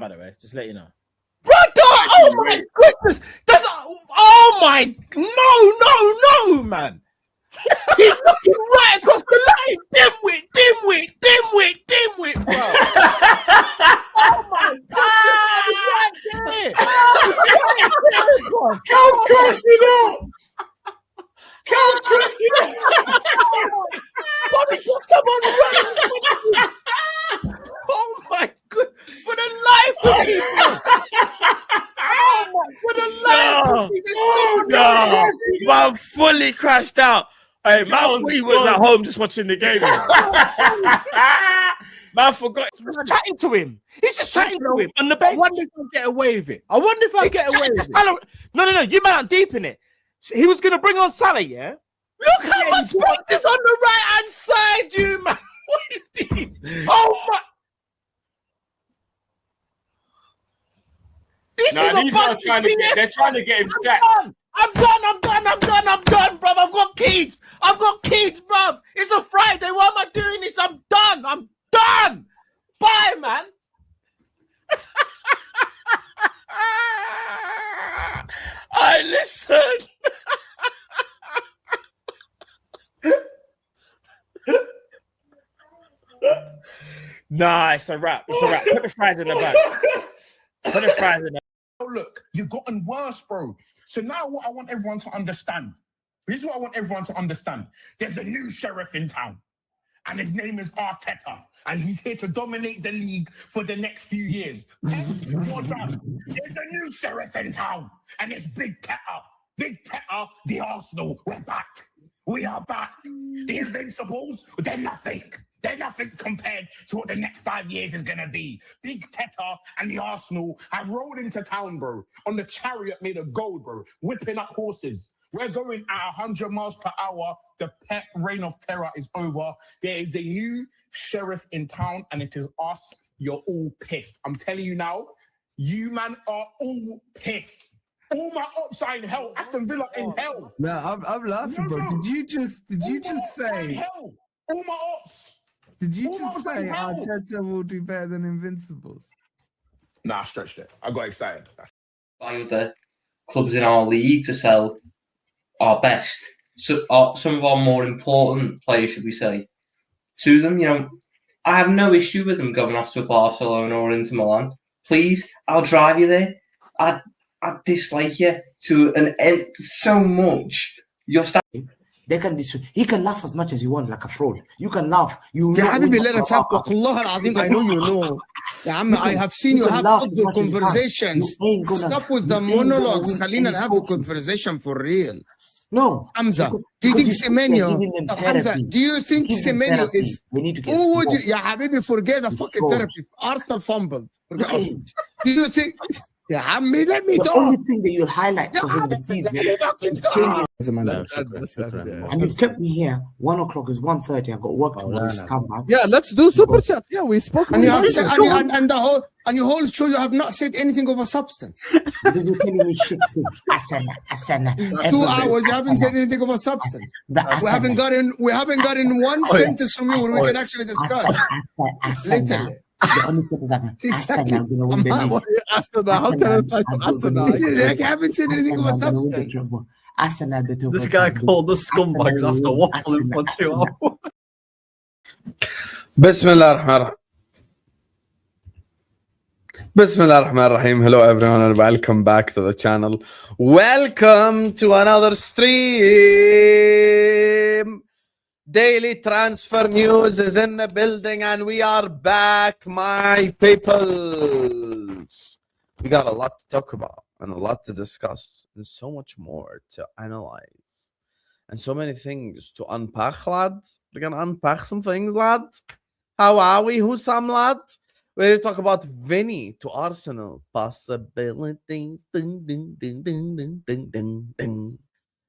by the way, just let you know. Brother, oh my goodness. No, man. He's looking right across the line. Dimwit, bro. Oh my goodness, right there. Cal's crashing up. Cal's crashing up. Bobby got someone right. Oh my god. For the life of people. Oh my, for the life of people. No, man, fully crashed out. Hey, man, he was at home just watching the game. Man forgot. He's chatting to him. He's just chatting to him on the bench. I wonder if I'll get away with it. No. You man deep in it. He was going to bring on Salah, yeah? Look how much space is on the right-hand side, you man. What is this? Oh my. This is a bunch of BS. They're trying to get him sacked. I'm done, bruv. I've got kids, bruv. It's a Friday. Why am I doing this? I'm done. Bye, man. I listen. Nah, it's a wrap. Put the fries in the bag. Oh, look, you've gotten worse, bro. So now what I want everyone to understand. This is what I want everyone to understand. There's a new sheriff in town. And his name is Arteta. And he's here to dominate the league for the next few years. There's a new sheriff in town. And it's Big Teta. Big Teta, the Arsenal. We're back. We are back. The Invincibles, they're nothing. They're nothing compared to what the next 5 years is going to be. Big Teta and the Arsenal have rolled into town, bro, on the chariot made of gold, bro, whipping up horses. We're going at 100 miles per hour. The Pep reign of terror is over. There is a new sheriff in town, and it is us. You're all pissed. I'm telling you now, you man are all pissed. All my ops are in hell. Aston Villa in hell. No, I'm laughing, bro. Did you just say? Hell. All my ops. Did you just say Arteta will do better than Invincibles? Nah, I stretched it. I got excited. By other clubs in our league to sell our best, some of our more important players, should we say, to them. You know, I have no issue with them going off to Barcelona or into Milan. Please, I'll drive you there. I dislike you to an end so much. You're They can he can laugh as much as you want like a fraud. You can laugh. يا حبيبي لا نسابقك والله العظيم I know you know. يا عم I have seen you have football conversations. Stop with the monologues. خلينا have a conversation for real. No. Hamza, do you think Semenyo? Hamza, do you think Semenyo is? Who would you? يا حبيبي forget the fucking therapy. Arsenal fumbled. Do you think? Yeah, I mean, let me the talk. only thing that you'll highlight for him this season is changing. And you've kept me here. 1 o'clock is 1:30. I've got work tomorrow. Come back. Yeah, let's do super chats. Yeah, we spoke. And you have said, and the whole show you have not said anything of a substance. Because you're telling me shit things. Asana. 2 hours, you haven't said anything of a substance. We haven't gotten one sentence from you where we can actually discuss. Literally. The only thing is Exactly. I'm going to win the league. How can I fight Asana? I haven't said anything of a substance. This guy called the scumbags after waffling for 2 hours. Bismillah ar-Rahman ar-Rahim. Hello everyone and welcome back to the channel. Welcome to another stream. Daily transfer news is in the building and we are back, my peoples. We got a lot to talk about and a lot to discuss and so much more to analyze and so many things to unpack, lads. We're gonna unpack some things, lads. How are we? Who's some lads? We're going to talk about Vini to Arsenal possibilities. Ding, ding, ding, ding, ding, ding, ding, ding.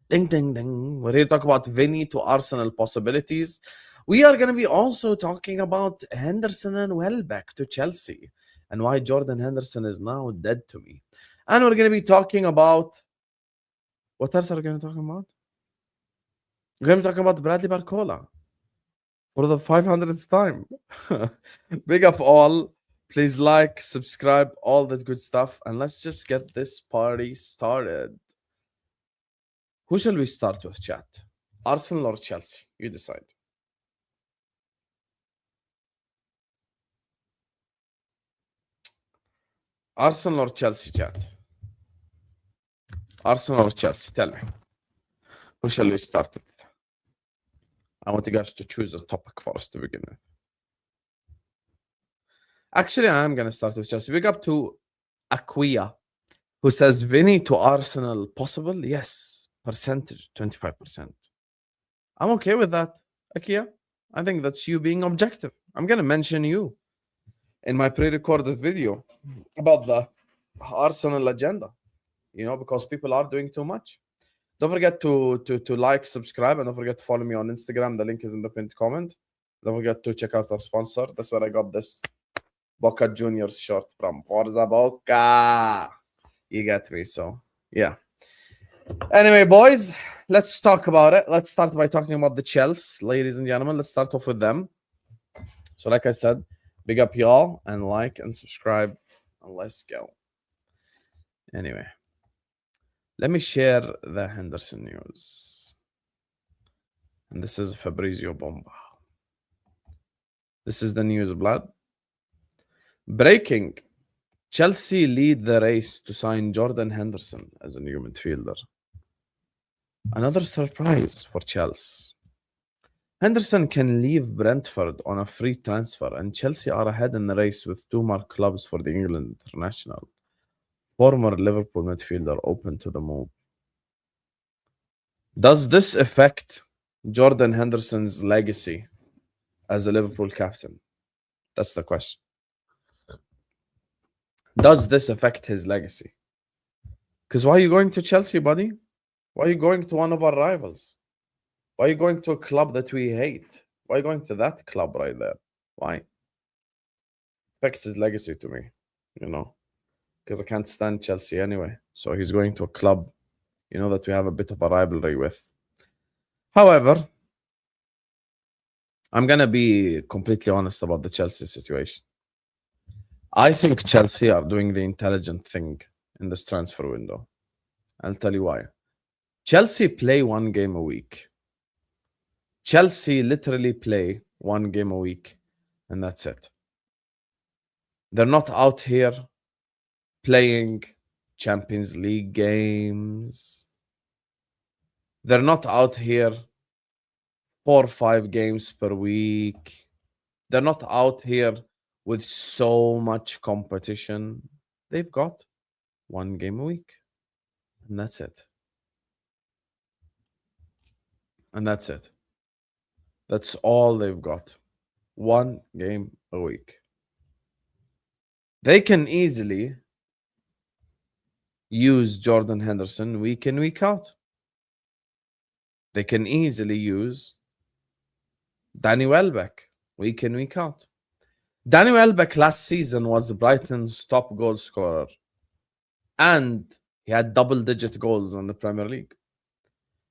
Ding, ding, ding. We're here to talk about Vini to Arsenal possibilities. We are going to be also talking about Henderson and Welbeck to Chelsea and why Jordan Henderson is now dead to me. And we're going to be talking about... What else are we going to talk about? We're going to be talking about Bradley Barcola for the 500th time. Big up all. Please like, subscribe, all that good stuff, and let's just get this party started. Who shall we start with, chat? Arsenal or Chelsea? You decide. Arsenal or Chelsea, chat? Arsenal or Chelsea? Tell me. Who shall we start with? I want you guys to choose a topic for us to begin with. Actually, I am going to start with Chelsea. Big up to Aquia, who says, Vini to Arsenal possible? Yes. Percentage, 25%. I'm okay with that, Aquia. I think that's you being objective. I'm going to mention you in my pre-recorded video about the Arsenal agenda, you know, because people are doing too much. Don't forget to like, subscribe, and don't forget to follow me on Instagram. The link is in the pinned comment. Don't forget to check out our sponsor. That's where I got this Boca Juniors shirt from. Forza Boca. You get me. So, yeah. Anyway, boys, let's talk about it. Let's start by talking about the Chelsea, ladies and gentlemen. Let's start off with them. So, like I said, big up y'all, and like and subscribe, and let's go. Anyway, let me share the Henderson news. And this is Fabrizio Bomba. This is the news, blood. Breaking. Chelsea lead the race to sign Jordan Henderson as a new midfielder. Another surprise for Chelsea. Henderson can leave Brentford on a free transfer, and Chelsea are ahead in the race with 2 more clubs for the England international. Former Liverpool midfielder open to the move. Does this affect Jordan Henderson's legacy as a Liverpool captain? That's the question. Does this affect his legacy? Because why are you going to Chelsea, buddy? Why are you going to one of our rivals? Why are you going to a club that we hate? Why are you going to that club right there? Why? Affects his legacy to me, you know, because I can't stand Chelsea anyway. So he's going to a club, you know, that we have a bit of a rivalry with. However, I'm going to be completely honest about the Chelsea situation. I think Chelsea are doing the intelligent thing in this transfer window. I'll tell you why. Chelsea play 1 game a week. Chelsea literally play 1 game a week, and that's it. They're not out here playing Champions League games. They're not out here 4 or 5 games per week. They're not out here with so much competition. They've got 1 game a week, and that's it. And that's it. That's all they've got. 1 game a week. They can easily use Jordan Henderson week in, week out. They can easily use Danny Welbeck week in, week out. Danny Welbeck last season was Brighton's top goal scorer, and he had double-digit goals in the Premier League.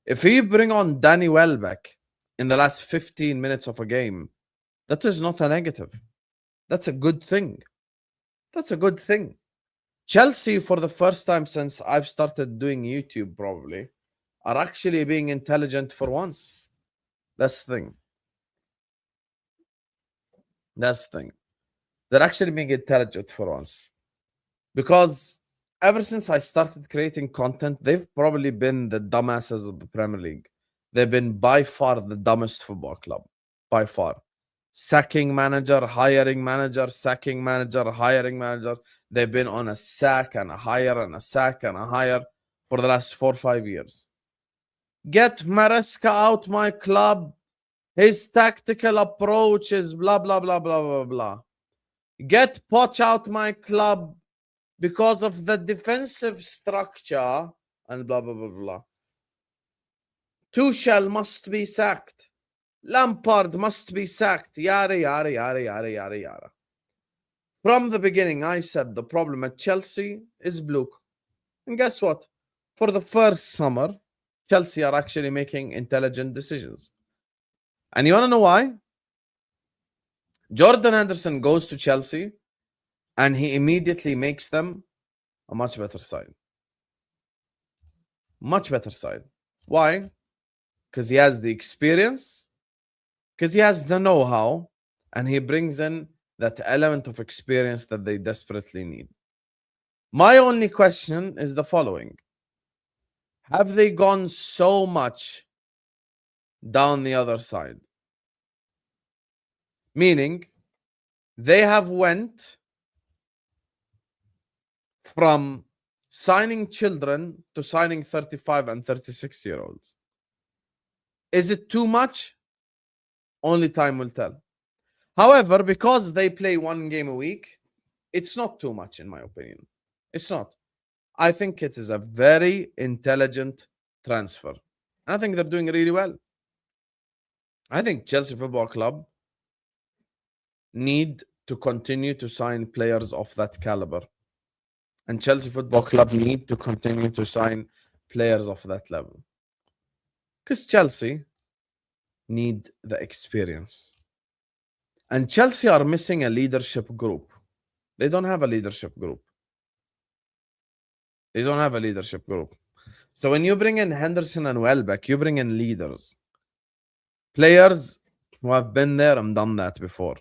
If you bring on Danny Welbeck in the last 15 minutes of a game, that is not a negative. That's a good thing. That's a good thing. Chelsea, for the first time since I've started doing YouTube, probably, are actually being intelligent for once. That's the thing. That's the thing. They're actually being intelligent for once. Because ever since I started creating content, they've probably been the dumbasses of the Premier League. They've been by far the dumbest football club. By far. Sacking manager, hiring manager, sacking manager, hiring manager. They've been on a sack and a hire and a sack and a hire for the last 4 or 5 years. Get Maresca out my club. His tactical approach is blah, blah, blah, blah, blah, blah. Get Poch out my club because of the defensive structure and blah, blah, blah, blah. Tuchel must be sacked. Lampard must be sacked. Yada, yada, yada, yada, yada, yada. From the beginning, I said the problem at Chelsea is blue. And guess what? For the first summer, Chelsea are actually making intelligent decisions. And you want to know why? Jordan Henderson goes to Chelsea. and he immediately makes them a much better side. Much better side. Why? Because he has the experience, because he has the know-how, and he brings in that element of experience that they desperately need. My only question is the following. Have they gone so much down the other side? Meaning, they have went from signing children to signing 35 and 36-year-olds. Is it too much? Only time will tell. However, because they play one game a week, it's not too much in my opinion. It's not. I think it is a very intelligent transfer. And I think they're doing really well. I think Chelsea Football Club need to continue to sign players of that caliber. And Chelsea Football Club need to continue to sign players of that level. Because Chelsea need the experience. And Chelsea are missing a leadership group. They don't have a leadership group. They don't have a leadership group. So when you bring in Henderson and Welbeck, you bring in leaders. Players who have been there and done that before.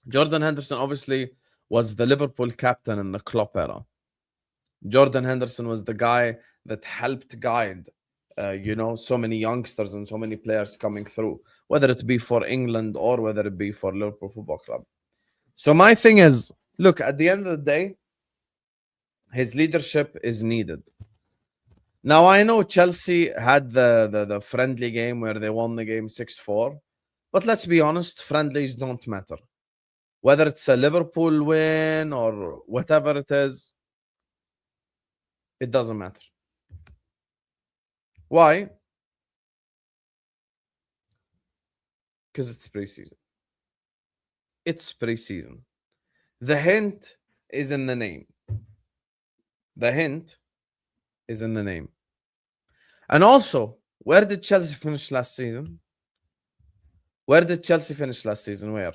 Jordan Henderson obviously was the Liverpool captain in the Klopp era. Jordan Henderson was the guy that helped guide, so many youngsters and so many players coming through, whether it be for England or whether it be for Liverpool Football Club. So my thing is, look, at the end of the day, his leadership is needed. Now, I know Chelsea had the friendly game where they won the game 6-4, but let's be honest, friendlies don't matter. Whether it's a Liverpool win or whatever it is, it doesn't matter. Why? Because it's preseason. It's preseason. The hint is in the name. The hint is in the name. And also, where did Chelsea finish last season? Where did Chelsea finish last season? Where?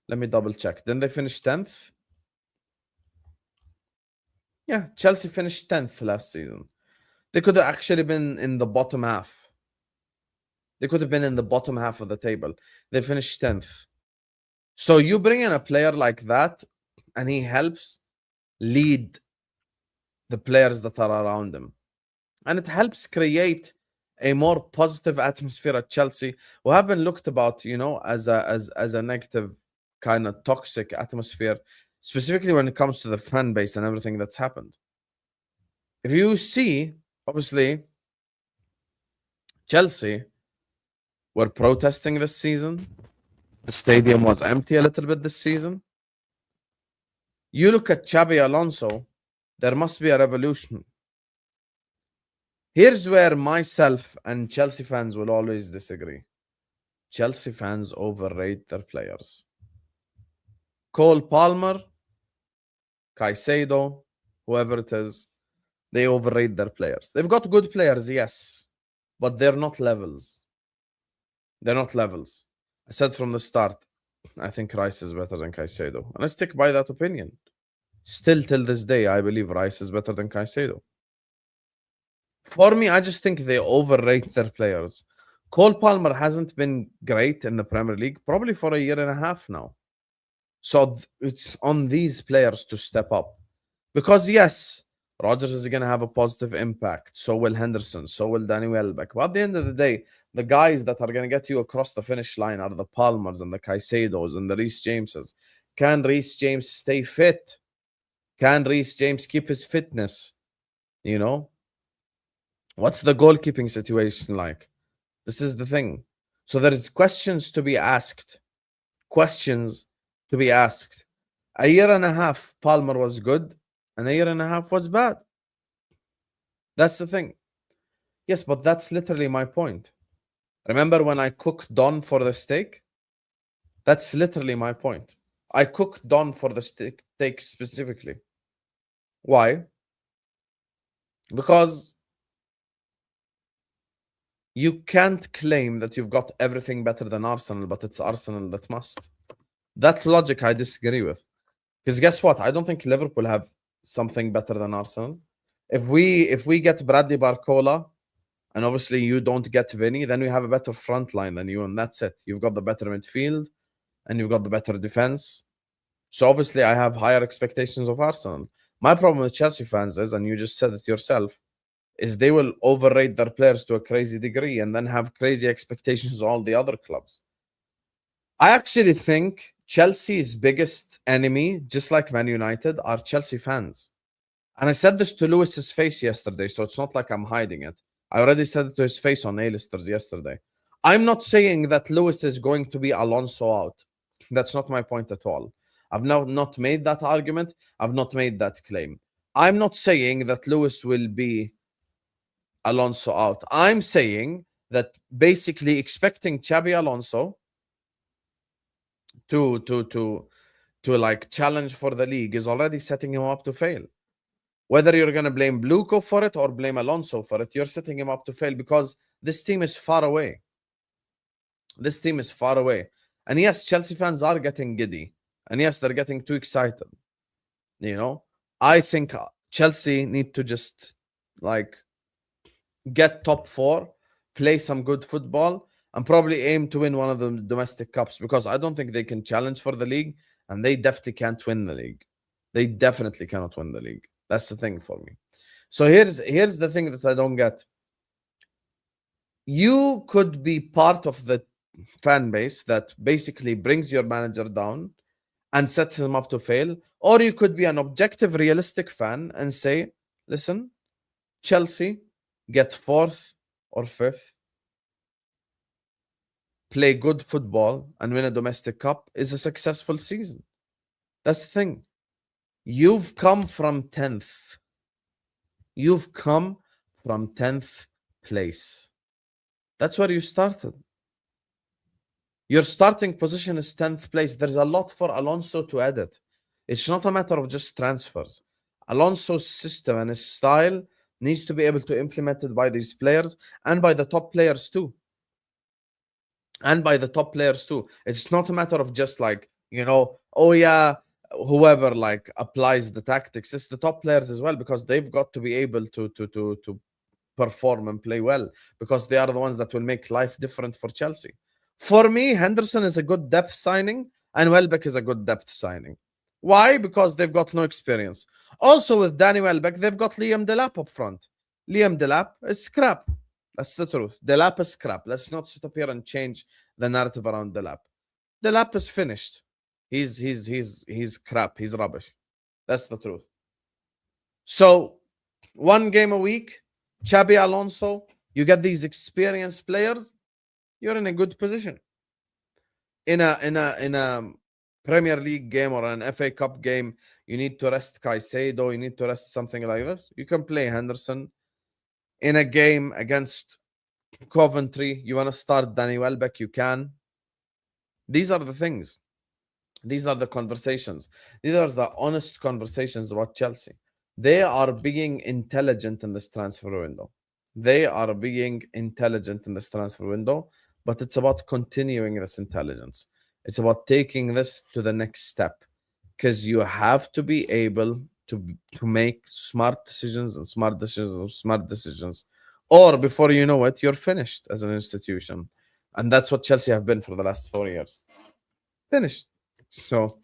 Let me double check. Didn't they finish 10th? Yeah, Chelsea finished 10th last season. They could have actually been in the bottom half. They could have been in the bottom half of the table. They finished 10th. So you bring in a player like that, and he helps lead the players that are around him. And it helps create a more positive atmosphere at Chelsea, who have been looked about, as a negative kind of toxic atmosphere, specifically when it comes to the fan base and everything that's happened. If you see, obviously, Chelsea were protesting this season. The stadium was empty a little bit this season. You look at Xabi Alonso, there must be a revolution. Here's where myself and Chelsea fans will always disagree. Chelsea fans overrate their players. Cole Palmer, Caicedo, whoever it is, they overrate their players. They've got good players, yes, but they're not levels. They're not levels. I said from the start, I think Rice is better than Caicedo. And I stick by that opinion. Still till this day, I believe Rice is better than Caicedo. For me, I just think they overrate their players. Cole Palmer hasn't been great in the Premier League probably for a year and a half now. So it's on these players to step up. Because yes, Rodgers is going to have a positive impact. So will Henderson. So will Danny Welbeck. But at the end of the day, the guys that are going to get you across the finish line are the Palmers and the Caicedos and the Reece Jameses. Can Reece James stay fit? Can Reece James keep his fitness? What's the goalkeeping situation like? This is the thing. So there is questions to be asked. Questions to be asked. A year and a half, Palmer was good, and a year and a half was bad. That's the thing. Yes, but that's literally my point. Remember when I cooked Don for the steak? That's literally my point. I cooked Don for the steak specifically. Why? Because you can't claim that you've got everything better than Arsenal, but it's Arsenal that must. That logic I disagree with. Because guess what? I don't think Liverpool have something better than Arsenal. If we get Bradley Barcola, and obviously you don't get Vini, then we have a better front line than you, and that's it. You've got the better midfield, and you've got the better defense. So obviously I have higher expectations of Arsenal. My problem with Chelsea fans is, and you just said it yourself, is they will overrate their players to a crazy degree and then have crazy expectations of all the other clubs. I actually think Chelsea's biggest enemy, just like Man United, are Chelsea fans. And I said this to Lewis's face yesterday, so it's not like I'm hiding it. I already said it to his face on A-listers yesterday. I'm not saying that Lewis is going to be Alonso out. That's not my point at all. I've not made that argument. I've not made that claim. I'm not saying that Lewis will be Alonso out. I'm saying that basically expecting Xabi Alonso to like challenge for the league is already setting him up to fail. Whether you're going to blame Bluco for it or blame Alonso for it, you're setting him up to fail because this team is far away. This team is far away. And yes, Chelsea fans are getting giddy. And yes, they're getting too excited. You know, I think Chelsea need to just like get top 4, play some good football, and probably aim to win one of the domestic cups because I don't think they can challenge for the league, and they definitely can't win the league. They definitely cannot win the league. That's the thing for me. So here's the thing that I don't get. You could be part of the fan base that basically brings your manager down and sets him up to fail, or you could be an objective, realistic fan and say, listen, Chelsea get 4th or 5th, play good football and win a domestic cup is a successful season. That's the thing. You've come from 10th. You've come from 10th place. That's where you started. Your starting position is 10th place. There's a lot for Alonso to edit. It's not a matter of just transfers. Alonso's system and his style needs to be able to implement it by these players and by the top players too. It's not a matter of just like, you know, oh yeah, whoever like applies the tactics. It's the top players as well, because they've got to be able to perform and play well, because they are the ones that will make life different for Chelsea. For me, Henderson is a good depth signing and Welbeck is a good depth signing. Why? Because they've got no experience. Also with Danny Welbeck, they've got Liam Delap up front. Liam Delap is scrap. That's the truth. Delap is scrap. Let's not sit up here and change the narrative around Delap. Delap is finished. He's crap. He's rubbish. That's the truth. So 1 game a week, Xabi Alonso, you get these experienced players, you're in a good position. In a Premier League game or an FA Cup game, you need to rest Caicedo, you need to rest something like this. You can play Henderson. In a game against Coventry, you want to start Danny Welbeck, you can. These are the things. These are the conversations. These are the honest conversations about Chelsea. They are being intelligent in this transfer window. But it's about continuing this intelligence. It's about taking this to the next step, because you have to be able to make smart decisions, or before you know it, you're finished as an institution. And that's what Chelsea have been for the last 4 years. Finished. So,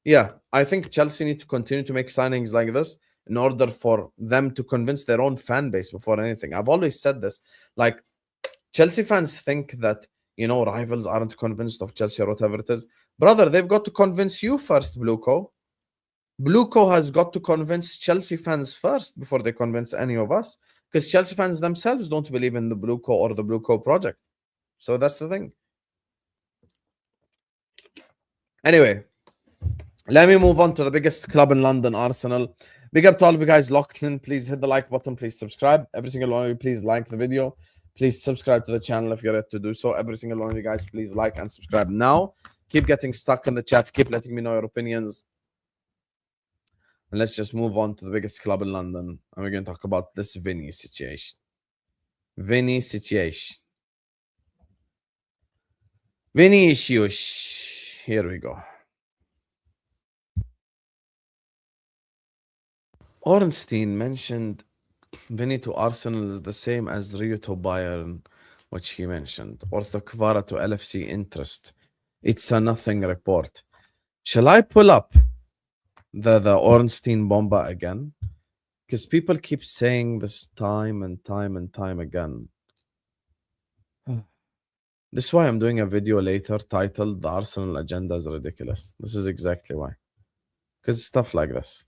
yeah, I think Chelsea need to continue to make signings like this in order for them to convince their own fan base before anything. I've always said this. Like, Chelsea fans think that, you know, rivals aren't convinced of Chelsea or whatever it is. Brother, they've got to convince you first, Bluco. Bluco has got to convince Chelsea fans first before they convince any of us, because Chelsea fans themselves don't believe in the Bluco or the Bluco project. So that's the thing. Anyway, let me move on to the biggest club in London, Arsenal. Big up to all of you guys locked in. Please hit the like button. Please subscribe. Every single one of you, please like the video. Please subscribe to the channel if you're yet to do so. Every single one of you guys, please like and subscribe now. Keep getting stuck in the chat. Keep letting me know your opinions. And let's just move on to the biggest club in London. And we're going to talk about this Vini situation. Vini situation. Vini issues. Here we go. Ornstein mentioned Vini to Arsenal is the same as Rio to Bayern, which he mentioned. Ortho Kvara to LFC interest. It's a nothing report. Shall I pull up the Ornstein bomba again? Because people keep saying this time and time and time again. This is why I'm doing a video later titled The Arsenal Agenda is Ridiculous. This is exactly why. Because stuff like this.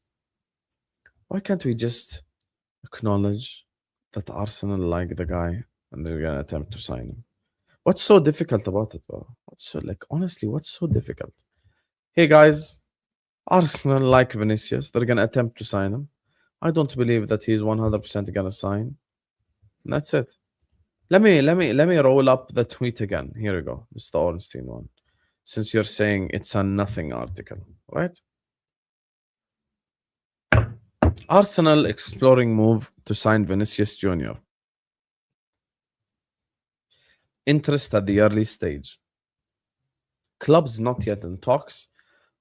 Why can't we just acknowledge that Arsenal like the guy and they're going to attempt to sign him? What's so difficult about it, bro? Honestly, what's so difficult? Hey, guys, Arsenal like Vinicius. They're going to attempt to sign him. I don't believe that he's 100% going to sign. And that's it. Let me roll up the tweet again. Here we go. This is the Ornstein one. Since you're saying it's a nothing article, right? Arsenal exploring move to sign Vinicius Jr. Interest at the early stage. Clubs not yet in talks,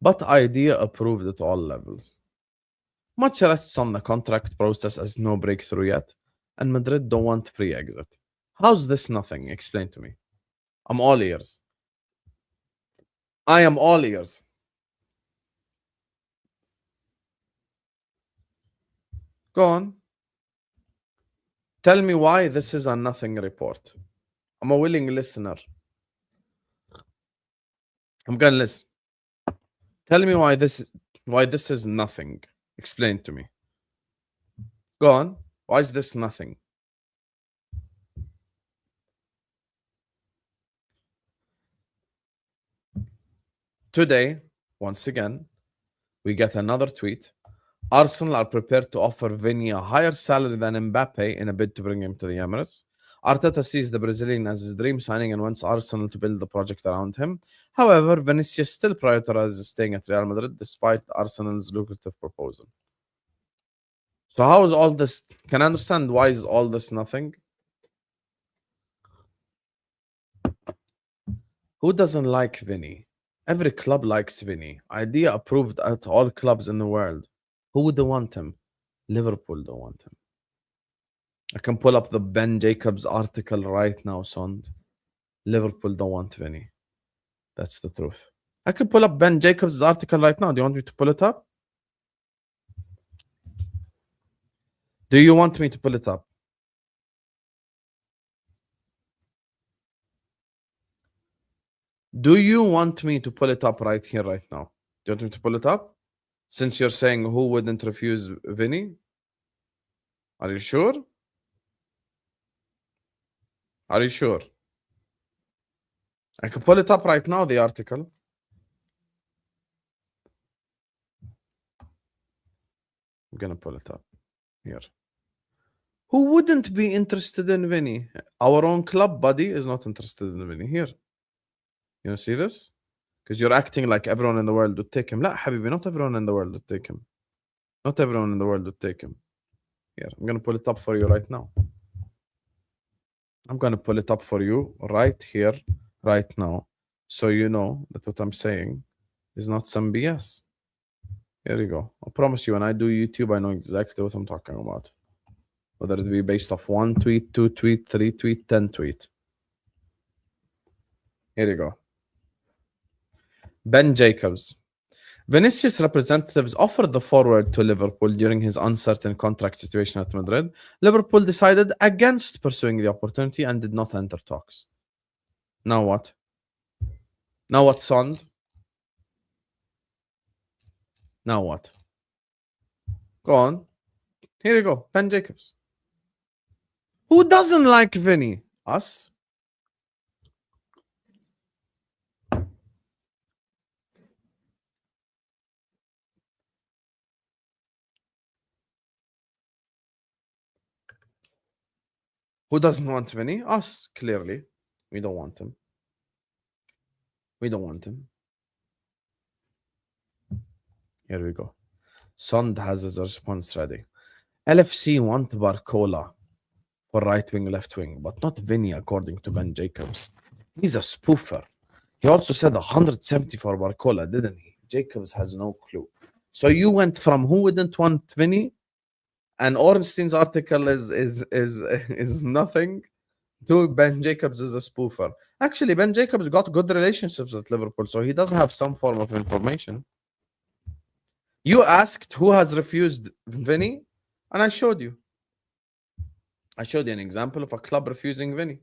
but idea approved at all levels. Much rests on the contract process as no breakthrough yet, and Madrid don't want free exit. How's this nothing? Explain to me. I'm all ears. I am all ears. Go on. Tell me why this is a nothing report. I'm a willing listener. I'm gonna listen. Tell me why this is nothing. Explain to me. Go on. Why is this nothing? Today, once again, we get another tweet. Arsenal are prepared to offer Vini a higher salary than Mbappe in a bid to bring him to the Emirates. Arteta sees the Brazilian as his dream signing and wants Arsenal to build the project around him. However, Vinicius still prioritizes staying at Real Madrid despite Arsenal's lucrative proposal. So how is all this? Can I understand why is all this nothing? Who doesn't like Vini? Every club likes Vini. Idea approved at all clubs in the world. Who would want him? Liverpool don't want him. I can pull up the Ben Jacobs article right now, Sond. Liverpool don't want Vini. That's the truth. I can pull up Ben Jacobs' article right now. Do you want me to pull it up? Do you want me to pull it up? Do you want me to pull it up right here, right now? Do you want me to pull it up? Since you're saying who wouldn't refuse Vini? Are you sure? Are you sure? I can pull it up right now, the article. I'm going to pull it up here. Who wouldn't be interested in Vini? Our own club buddy is not interested in Vini. Here. You see this? Because you're acting like everyone in the world would take him. La, Habibi, not everyone in the world would take him. Not everyone in the world would take him. Here, I'm going to pull it up for you right now. I'm going to pull it up for you right here, right now. So you know that what I'm saying is not some BS. Here you go. I promise you, when I do YouTube, I know exactly what I'm talking about. Whether it be based off 1 tweet, 2 tweet, 3 tweet, 10 tweet. Here you go. Ben Jacobs. Vinicius representatives offered the forward to Liverpool during his uncertain contract situation at Madrid. Liverpool decided against pursuing the opportunity and did not enter talks. Now what? Now what, Sond? Now what? Go on. Here you go. Ben Jacobs. Who doesn't like Vini? Us? Who doesn't want Vini? Us, clearly. We don't want him. We don't want him. Here we go. Sond has his response ready. LFC want Barcola for right wing, left wing, but not Vini, according to Ben Jacobs. He's a spoofer. He also said 170 for Barcola, didn't he? Jacobs has no clue. So you went from who wouldn't want Vini and Ornstein's article is nothing to Ben Jacobs is a spoofer. Actually, Ben Jacobs got good relationships with Liverpool, so he does have some form of information. You asked who has refused Vini, and I showed you. I showed you an example of a club refusing Vini.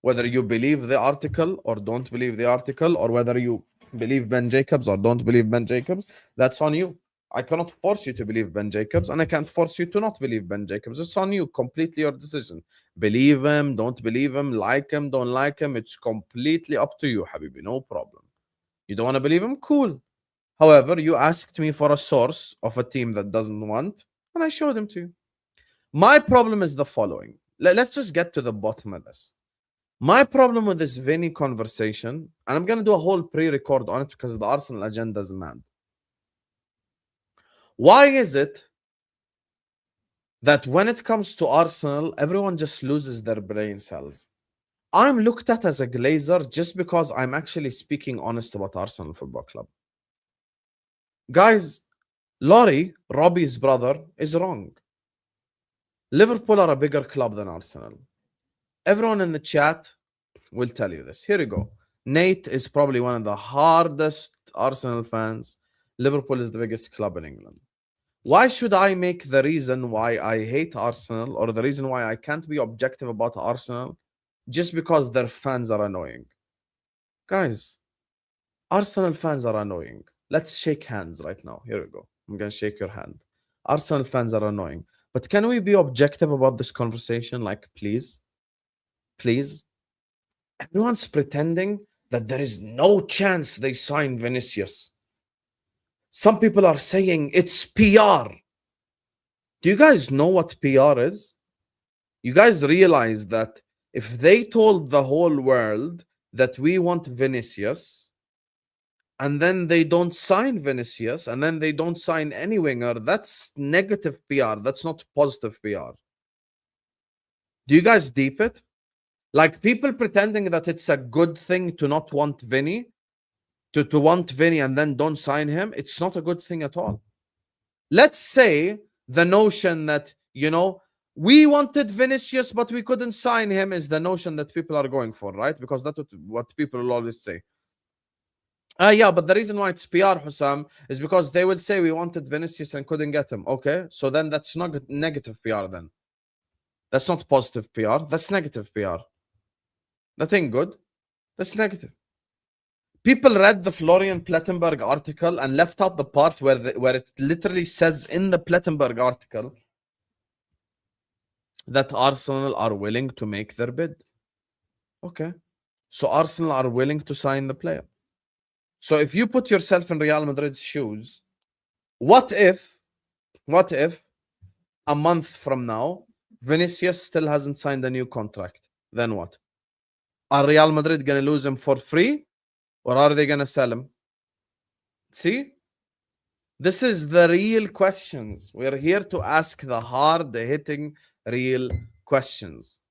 Whether you believe the article or don't believe the article, or whether you believe Ben Jacobs or don't believe Ben Jacobs, that's on you. I cannot force you to believe Ben Jacobs, and I can't force you to not believe Ben Jacobs. It's on you, completely your decision. Believe him, don't believe him, like him, don't like him. It's completely up to you, Habibi, no problem. You don't want to believe him? Cool. However, you asked me for a source of a team that doesn't want, and I showed him to you. My problem is the following. Let's just get to the bottom of this. My problem with this Vini conversation, and I'm going to do a whole pre-record on it because the Arsenal agenda is mad. Why is it that when it comes to Arsenal, everyone just loses their brain cells? I'm looked at as a glazer just because I'm actually speaking honest about Arsenal Football Club. Guys, Laurie, Robbie's brother, is wrong. Liverpool are a bigger club than Arsenal. Everyone in the chat will tell you this. Here you go. Nate is probably one of the hardest Arsenal fans. Liverpool is the biggest club in England. Why should I make the reason why I hate Arsenal or the reason why I can't be objective about Arsenal just because their fans are annoying? Guys, Arsenal fans are annoying. Let's shake hands right now. Here we go. I'm going to shake your hand. Arsenal fans are annoying. But can we be objective about this conversation? Like, please? Please? Everyone's pretending that there is no chance they sign Vinicius. Some people are saying it's PR. Do you guys know what PR is? You guys realize that if they told the whole world that we want Vinicius, and then they don't sign Vinicius, and then they don't sign any winger, that's negative PR. That's not positive PR. Do you guys deep it? Like people pretending that it's a good thing to not want Vini, to want Vini and then don't sign him. It's not a good thing at all. Let's say the notion that, we wanted Vinicius, but we couldn't sign him is the notion that people are going for, right? Because that's what people will always say. Yeah, but the reason why it's PR, Hussam, is because they will say we wanted Vinicius and couldn't get him. Okay, so then that's not negative PR then. That's not positive PR. That's negative PR. Nothing good. That's negative. People read the Florian Plettenberg article and left out the part where it literally says in the Plettenberg article that Arsenal are willing to make their bid. Okay. So Arsenal are willing to sign the player. So if you put yourself in Real Madrid's shoes, what if a month from now, Vinicius still hasn't signed a new contract? Then what? Are Real Madrid going to lose him for free? Or are they going to sell him? See? This is the real questions. We're here to ask the hard-hitting, real questions.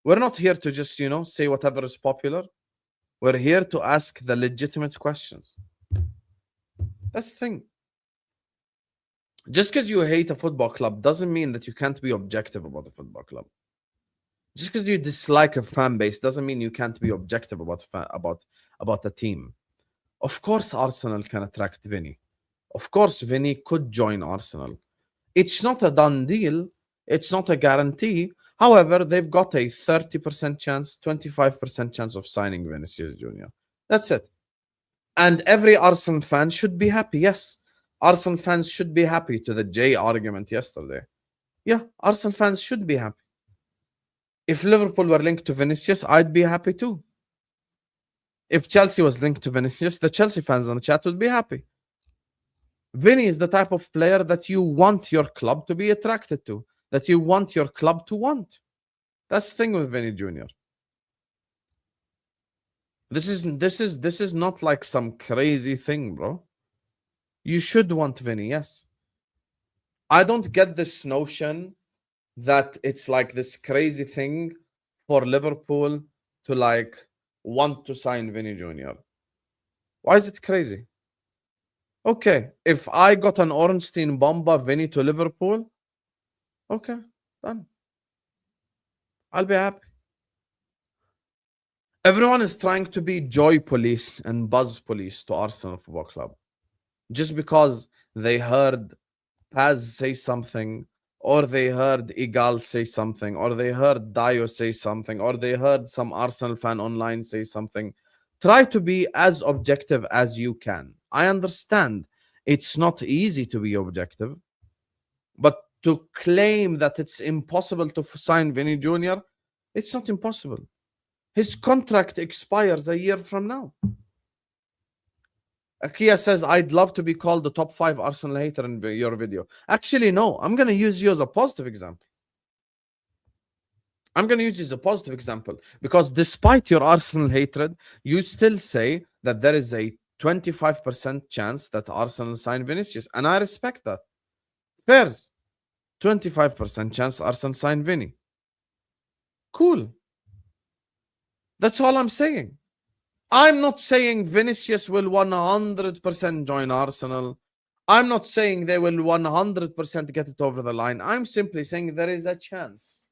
We're not here to just, say whatever is popular. We're here to ask the legitimate questions. That's the thing. Just because you hate a football club doesn't mean that you can't be objective about a football club. Just because you dislike a fan base doesn't mean you can't be objective about a team. Of course, Arsenal can attract Vini. Of course, Vini could join Arsenal. It's not a done deal. It's not a guarantee. However, they've got a 30% chance, 25% chance of signing Vinicius Jr. That's it. And every Arsenal fan should be happy. Yes, Arsenal fans should be happy to the J argument yesterday. Yeah, Arsenal fans should be happy. If Liverpool were linked to Vinicius, I'd be happy too. If Chelsea was linked to Vinicius, the Chelsea fans on the chat would be happy. Vini is the type of player that you want your club to be attracted to, that you want your club to want. That's the thing with Vini Jr. This is not like some crazy thing, bro. You should want Vini, yes. I don't get this notion that it's like this crazy thing for Liverpool to want to sign Vini Jr. Why is it crazy? Okay, if I got an Ornstein Bomba Vini to Liverpool, Okay, done. I'll be happy. Everyone is trying to be joy police and buzz police to Arsenal Football Club. Just because they heard Paz say something, or they heard Igal say something, or they heard Dio say something, or they heard some Arsenal fan online say something. Try to be as objective as you can. I understand it's not easy to be objective, but to claim that it's impossible to sign Vini Jr., it's not impossible. His contract expires a year from now. Akia says, I'd love to be called the top 5 Arsenal hater in your video. Actually, no. I'm going to use you as a positive example. I'm going to use you as a positive example. Because despite your Arsenal hatred, you still say that there is a 25% chance that Arsenal sign Vinicius. And I respect that. Fairs. 25% chance Arsenal sign Vini. Cool. That's all I'm saying. I'm not saying Vinicius will 100% join Arsenal. I'm not saying they will 100% get it over the line. I'm simply saying there is a chance.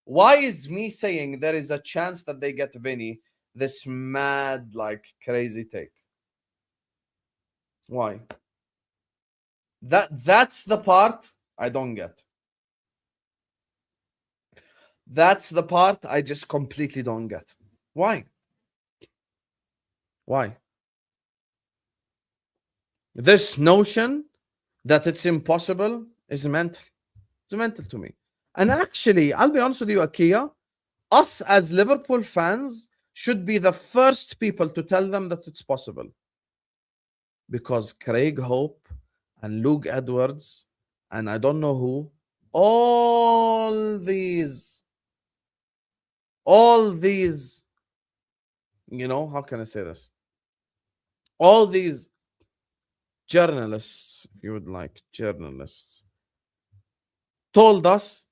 Why is me saying there is a chance that they get Vini this mad, like, crazy take? Why? That's the part I don't get. That's the part I just completely don't get. Why? Why? This notion that it's impossible is mental. It's mental to me. And actually, I'll be honest with you, Akia, us as Liverpool fans should be the first people to tell them that it's possible. Because Craig Hope and Luke Edwards and I don't know who, all these, you know, how can I say this? All these journalists, if you would like, journalists, told us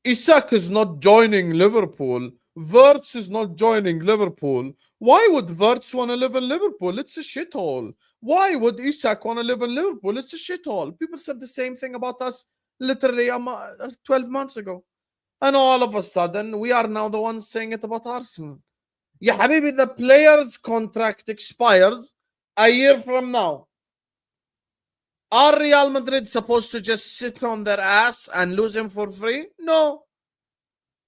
Isak is not joining Liverpool. Wirtz is not joining Liverpool. Why would Wirtz want to live in Liverpool? It's a shithole. Why would Isak want to live in Liverpool? It's a shithole. People said the same thing about us literally 12 months ago. And all of a sudden, we are now the ones saying it about Arsenal. Yeah, Habibi, the player's contract expires a year from now. Are Real Madrid supposed to just sit on their ass and lose him for free? No.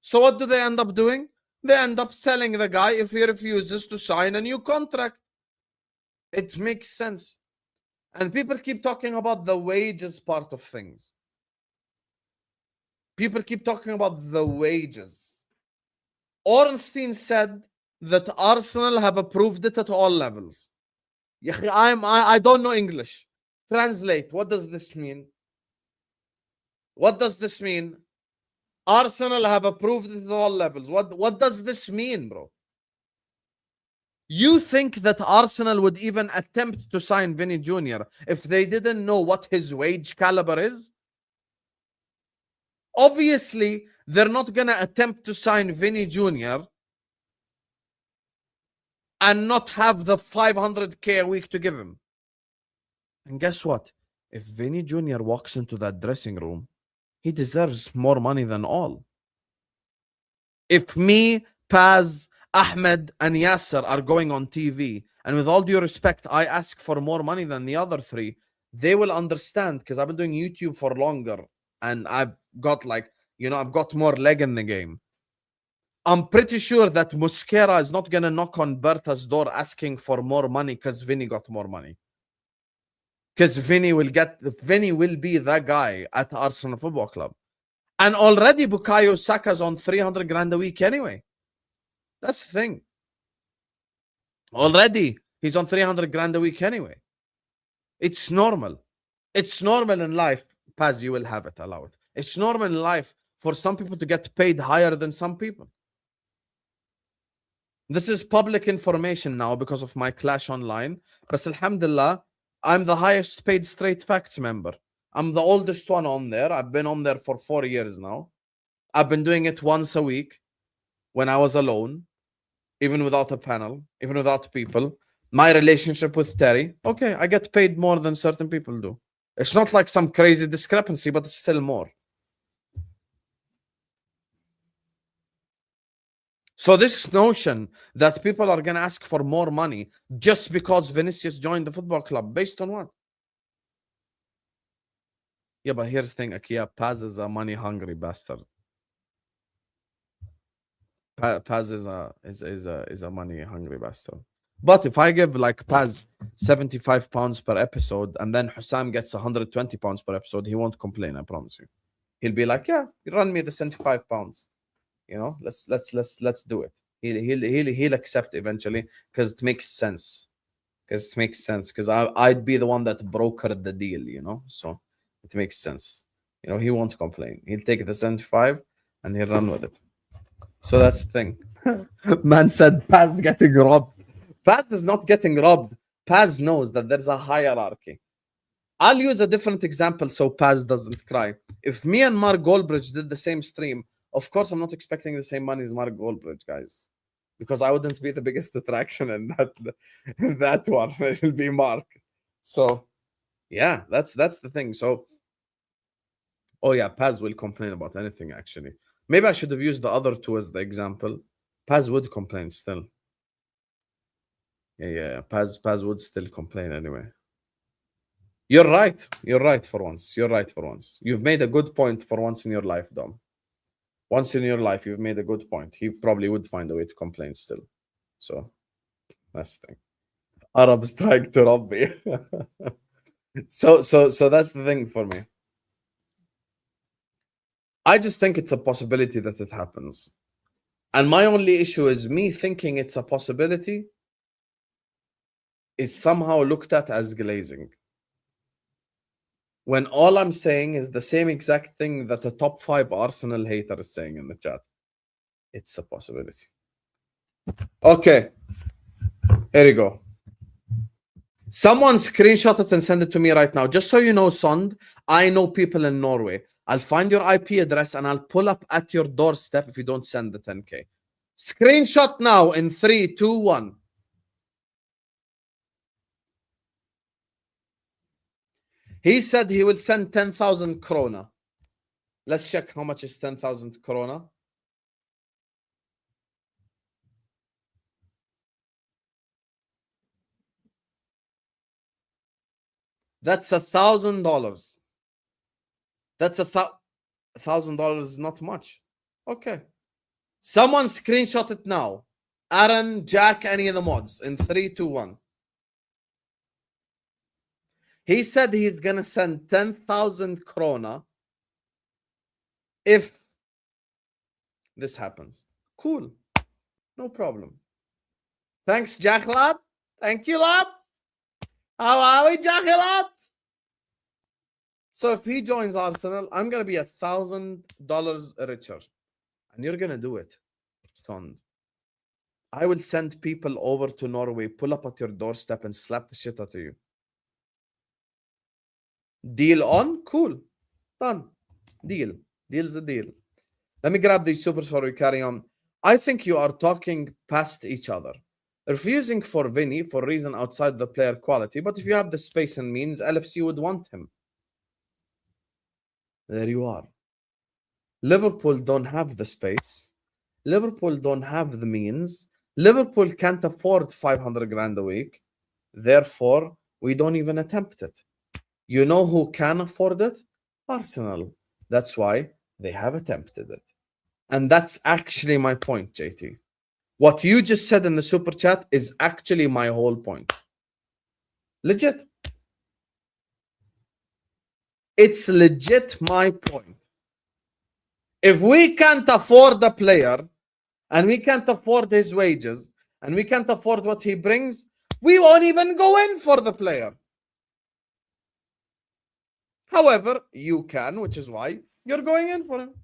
So what do they end up doing? They end up selling the guy if he refuses to sign a new contract. It makes sense. And people keep talking about the wages part of things. People keep talking about the wages. Ornstein said that Arsenal have approved it at all levels. I don't know English. Translate. What does this mean? What does this mean? Arsenal have approved it at all levels. What does this mean, bro? You think that Arsenal would even attempt to sign Vini Jr. if they didn't know what his wage caliber is? Obviously, they're not going to attempt to sign Vini Jr. and not have the 500k a week to give him. And guess what? If Vini Jr. walks into that dressing room, he deserves more money than all. If me, Paz, Ahmed, and Yasser are going on TV, and with all due respect, I ask for more money than the other three, they will understand, because I've been doing YouTube for longer, and I've got I've got more leg in the game. I'm pretty sure that Mosquera is not going to knock on Berta's door asking for more money because Vini got more money. Because Vini will be the guy at Arsenal Football Club. And already Bukayo Saka's on 300 grand a week anyway. That's the thing. Already he's on 300 grand a week anyway. It's normal. It's normal in life. Paz, you will have it, allow it. It's normal in life for some people to get paid higher than some people. This is public information now because of my Clash Online. But alhamdulillah, I'm the highest paid Straight Facts member. I'm the oldest one on there. I've been on there for 4 years now. I've been doing it once a week when I was alone, even without a panel, even without people. My relationship with Terry, okay, I get paid more than certain people do. It's not like some crazy discrepancy, but it's still more. So this notion that people are going to ask for more money just because Vinicius joined the football club, based on what? Yeah, but here's the thing, Akia, Paz is a money-hungry bastard. Paz is a money-hungry bastard. But if I give like Paz £75 per episode and then Hussam gets £120 per episode, he won't complain, I promise you. He'll be like, yeah, you run me the £75. You know, let's do it. He'll accept eventually because it makes sense. Because I'd be the one that brokered the deal, you know. So it makes sense. You know, he won't complain. He'll take the 75 and he'll run with it. So that's the thing. Man said Paz getting robbed. Paz is not getting robbed. Paz knows that there's a hierarchy. I'll use a different example so Paz doesn't cry. If me and Mark Goldbridge did the same stream, of course I'm not expecting the same money as Mark Goldbridge, guys. Because I wouldn't be the biggest attraction in that one. It'll be Mark. So yeah, that's the thing. So oh yeah, Paz will complain about anything actually. Maybe I should have used the other two as the example. Paz would complain still. Yeah. Paz would still complain anyway. You're right. You're right for once. You've made a good point for once in your life, Dom. Once in your life, you've made a good point. He probably would find a way to complain still. So that's the thing. Arab strike to Rabbi. So that's the thing for me. I just think it's a possibility that it happens. And my only issue is me thinking it's a possibility is somehow looked at as glazing. When all I'm saying is the same exact thing that a top 5 Arsenal hater is saying in the chat. It's a possibility. Okay. Here you go. Someone screenshot it and send it to me right now. Just so you know, Sond, I know people in Norway. I'll find your IP address and I'll pull up at your doorstep if you don't send the 10K. Screenshot now in 3, 2, 1. He said he will send 10,000 krona. Let's check how much is 10,000 krona. That's $1,000. That's $1,000 is not much. Okay. Someone screenshot it now. Aaron, Jack, any of the mods in 3, 2, 1. He said he's going to send 10,000 krona if this happens. Cool. No problem. Thanks, Jack lad. Thank you, lad. How are we, Jack lad? So if he joins Arsenal, I'm going to be $1,000 richer. And you're going to do it, Sond. I will send people over to Norway, pull up at your doorstep and slap the shit out of you. Deal on? Cool. Done. Deal. Deal's a deal. Let me grab these supers before we carry on. I think you are talking past each other. Refusing for Vini for reason outside the player quality, but if you have the space and means, LFC would want him. There you are. Liverpool don't have the space. Liverpool don't have the means. Liverpool can't afford 500 grand a week. Therefore, we don't even attempt it. You know who can afford it? Arsenal. That's why they have attempted it. And that's actually my point, JT. What you just said in the super chat is actually my whole point. Legit. It's legit my point. If we can't afford the player and we can't afford his wages and we can't afford what he brings, we won't even go in for the player. However, you can, which is why you're going in for him.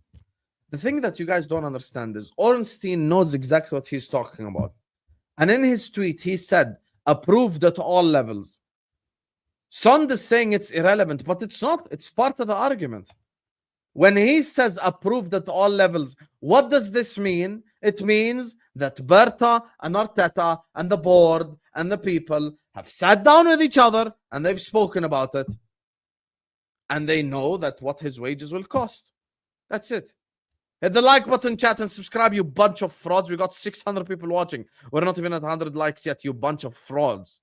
The thing that you guys don't understand is Ornstein knows exactly what he's talking about. And in his tweet, he said, approved at all levels. Sond is saying it's irrelevant, but it's not. It's part of the argument. When he says approved at all levels, what does this mean? It means that Berta and Arteta and the board and the people have sat down with each other and they've spoken about it. And they know that what his wages will cost. That's it. Hit the like button, chat, and subscribe, you bunch of frauds. We got 600 people watching. We're not even at 100 likes yet, you bunch of frauds.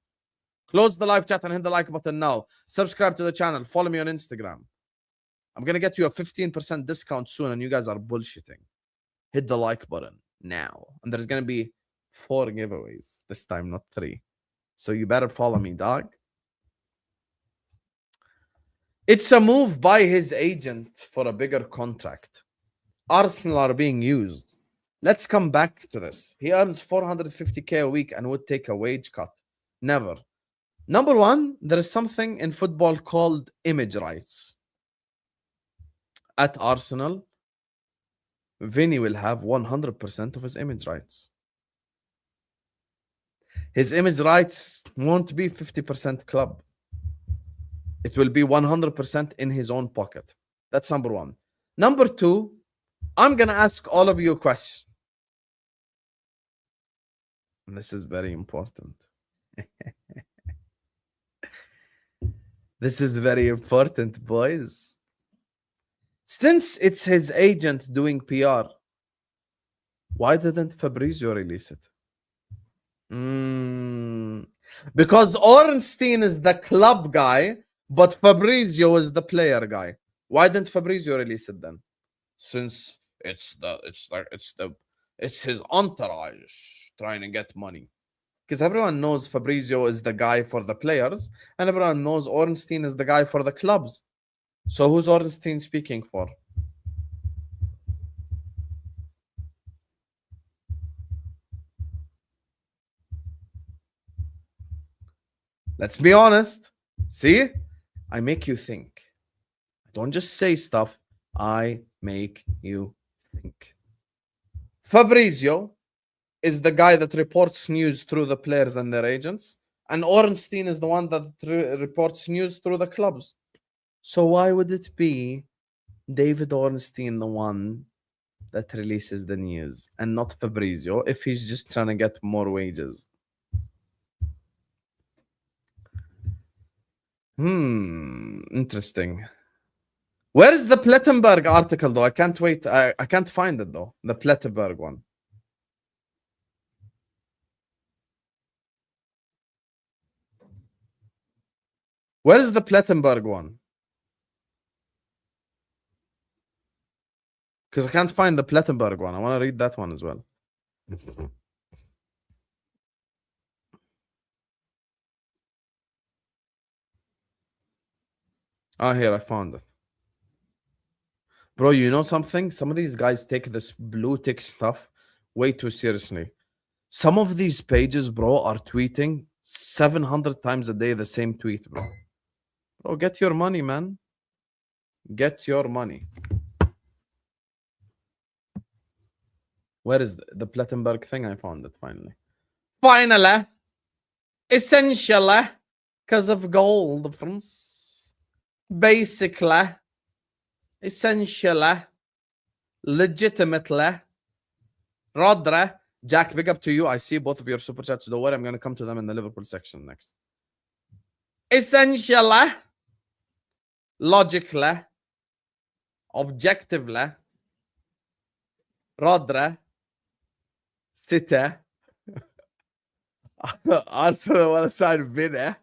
Close the live chat and hit the like button now. Subscribe to the channel. Follow me on Instagram. I'm going to get you a 15% discount soon, and you guys are bullshitting. Hit the like button now. And there's going to be 4 giveaways. This time, not 3. So you better follow me, dog. It's a move by his agent for a bigger contract. Arsenal are being used. Let's come back to this. He earns 450k a week and would take a wage cut. Never. Number one, there is something in football called image rights. At Arsenal, Vini will have 100% of his image rights. His image rights won't be 50% club. It will be 100% in his own pocket. That's number one. Number two, I'm going to ask all of you a question. And this is very important. This is very important, boys. Since it's his agent doing PR, why didn't Fabrizio release it? Because Ornstein is the club guy, but Fabrizio is the player guy. Why didn't Fabrizio release it then? Since it's his entourage trying to get money. Because everyone knows Fabrizio is the guy for the players, and everyone knows Ornstein is the guy for the clubs. So who's Ornstein speaking for? Let's be honest. See? I make you think. I don't just say stuff. I make you think. Fabrizio is the guy that reports news through the players and their agents. And Ornstein is the one that reports news through the clubs. So why would it be David Ornstein the one that releases the news and not Fabrizio if he's just trying to get more wages? Interesting. Where is the Plettenberg article though? I can't wait. I can't find it though. The Plettenberg one. Where is the Plettenberg one? Because I can't find the Plettenberg one. I want to read that one as well. Ah, here, I found it. Bro, you know something? Some of these guys take this blue tick stuff way too seriously. Some of these pages, bro, are tweeting 700 times a day the same tweet, bro. Bro, get your money, man. Get your money. Where is the Plettenberg thing? I found it finally. Finally. Essentially. Because of gold, friends. Basically. Essentially. Legitimately. Rodra. Jack, big up to you. I see both of your super chats. Don't worry, I'm going to come to them in the Liverpool section next. Essentially. Logically. Objectively. Rodra. City. Arsenal want to sign Vini.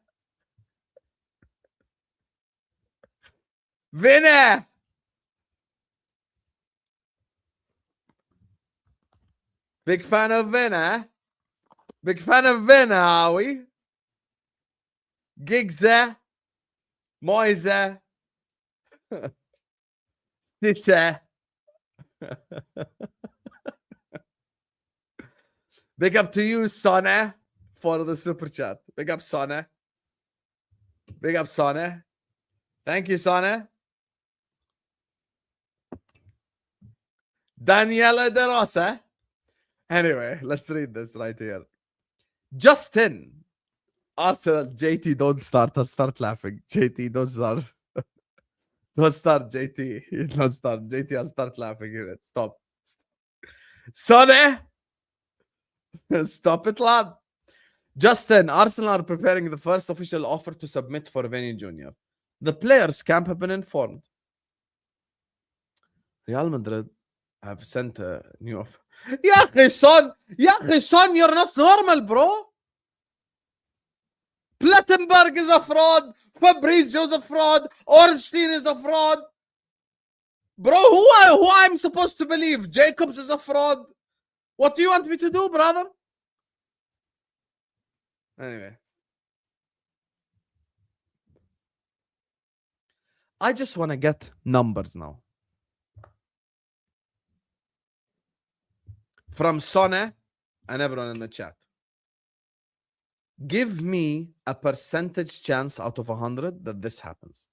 Vini! Big fan of Vini? Big fan of Vini, are we? Giggsy. Moise. City. Big up to you, Sonny, for the super chat. Big up, Sonny. Big up, Sonny. Thank you, Sonny. Daniela De Rosa. Anyway, let's read this right here. Justin. Arsenal, JT, don't start. I'll start laughing. JT, don't start. Don't start, JT. Don't start. JT, I'll start laughing. Stop. Sonny. Stop it, lad. Justin, Arsenal are preparing the first official offer to submit for Vini Jr. The players' camp have been informed. Real Madrid I've sent a new offer. يا أخي son, you're not normal, bro. Plattenberg is a fraud. Fabrizio is a fraud. Ornstein is a fraud. Bro, who I'm supposed to believe? Jacobs is a fraud. What do you want me to do, brother? Anyway. I just want to get numbers now. From Sonne and everyone in the chat. Give me a percentage chance out of 100 that this happens.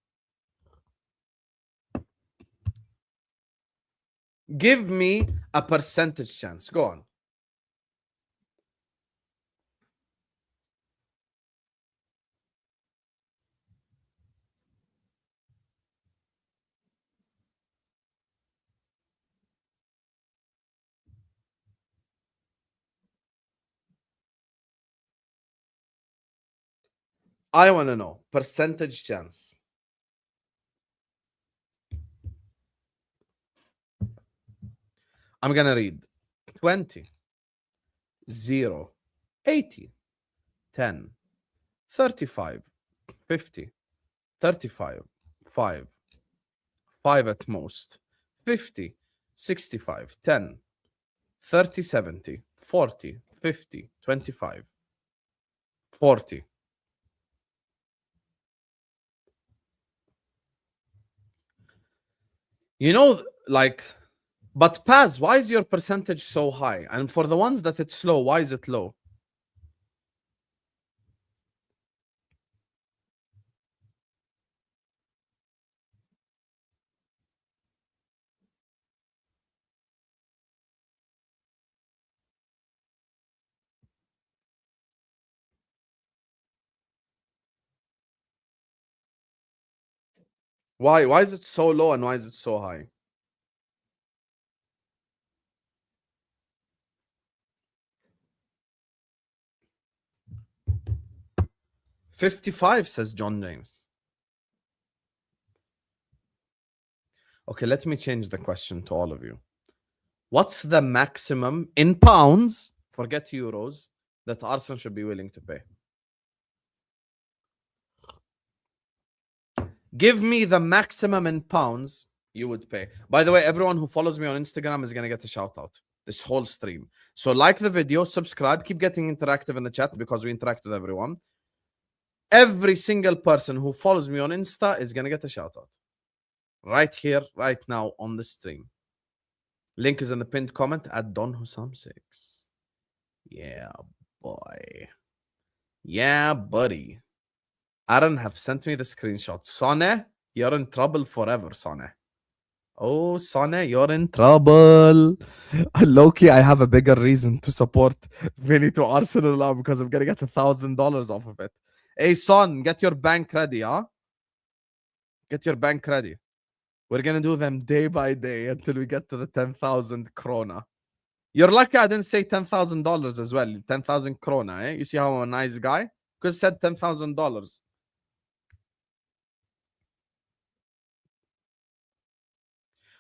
Give me a percentage chance. Go on. I want to know percentage chance. I'm going to read 20, 0, 80, 10, 35, 50, 35, 5, 5 at most, 50, 65, 10, 30, 70, 40, 50, 25, 40. You know, like, but Paz, why is your percentage so high? And for the ones that it's low, why is it low? Why? Why is it so low and why is it so high? $55, says John James. Okay, let me change the question to all of you. What's the maximum in pounds, forget euros, that Arsenal should be willing to pay? Give me the maximum in pounds you would pay. By the way, everyone who follows me on Instagram is going to get a shout out this whole stream. So like the video, subscribe, keep getting interactive in the chat because we interact with everyone. Every single person who follows me on Insta is going to get a shout out. Right here, right now on the stream. Link is in the pinned comment at Don Hussam6. Yeah, boy. Yeah, buddy. Aaron have sent me the screenshot. Sonne, you're in trouble forever, Sonne. Oh, Sonne, you're in trouble. Loki, I have a bigger reason to support Vini to Arsenal now because I'm going to get $1,000 off of it. Hey, Son, get your bank ready, huh? Get your bank ready. We're going to do them day by day until we get to the 10,000 krona. You're lucky I didn't say $10,000 as well. 10,000 krona, eh? You see how I'm a nice guy? Because said $10,000.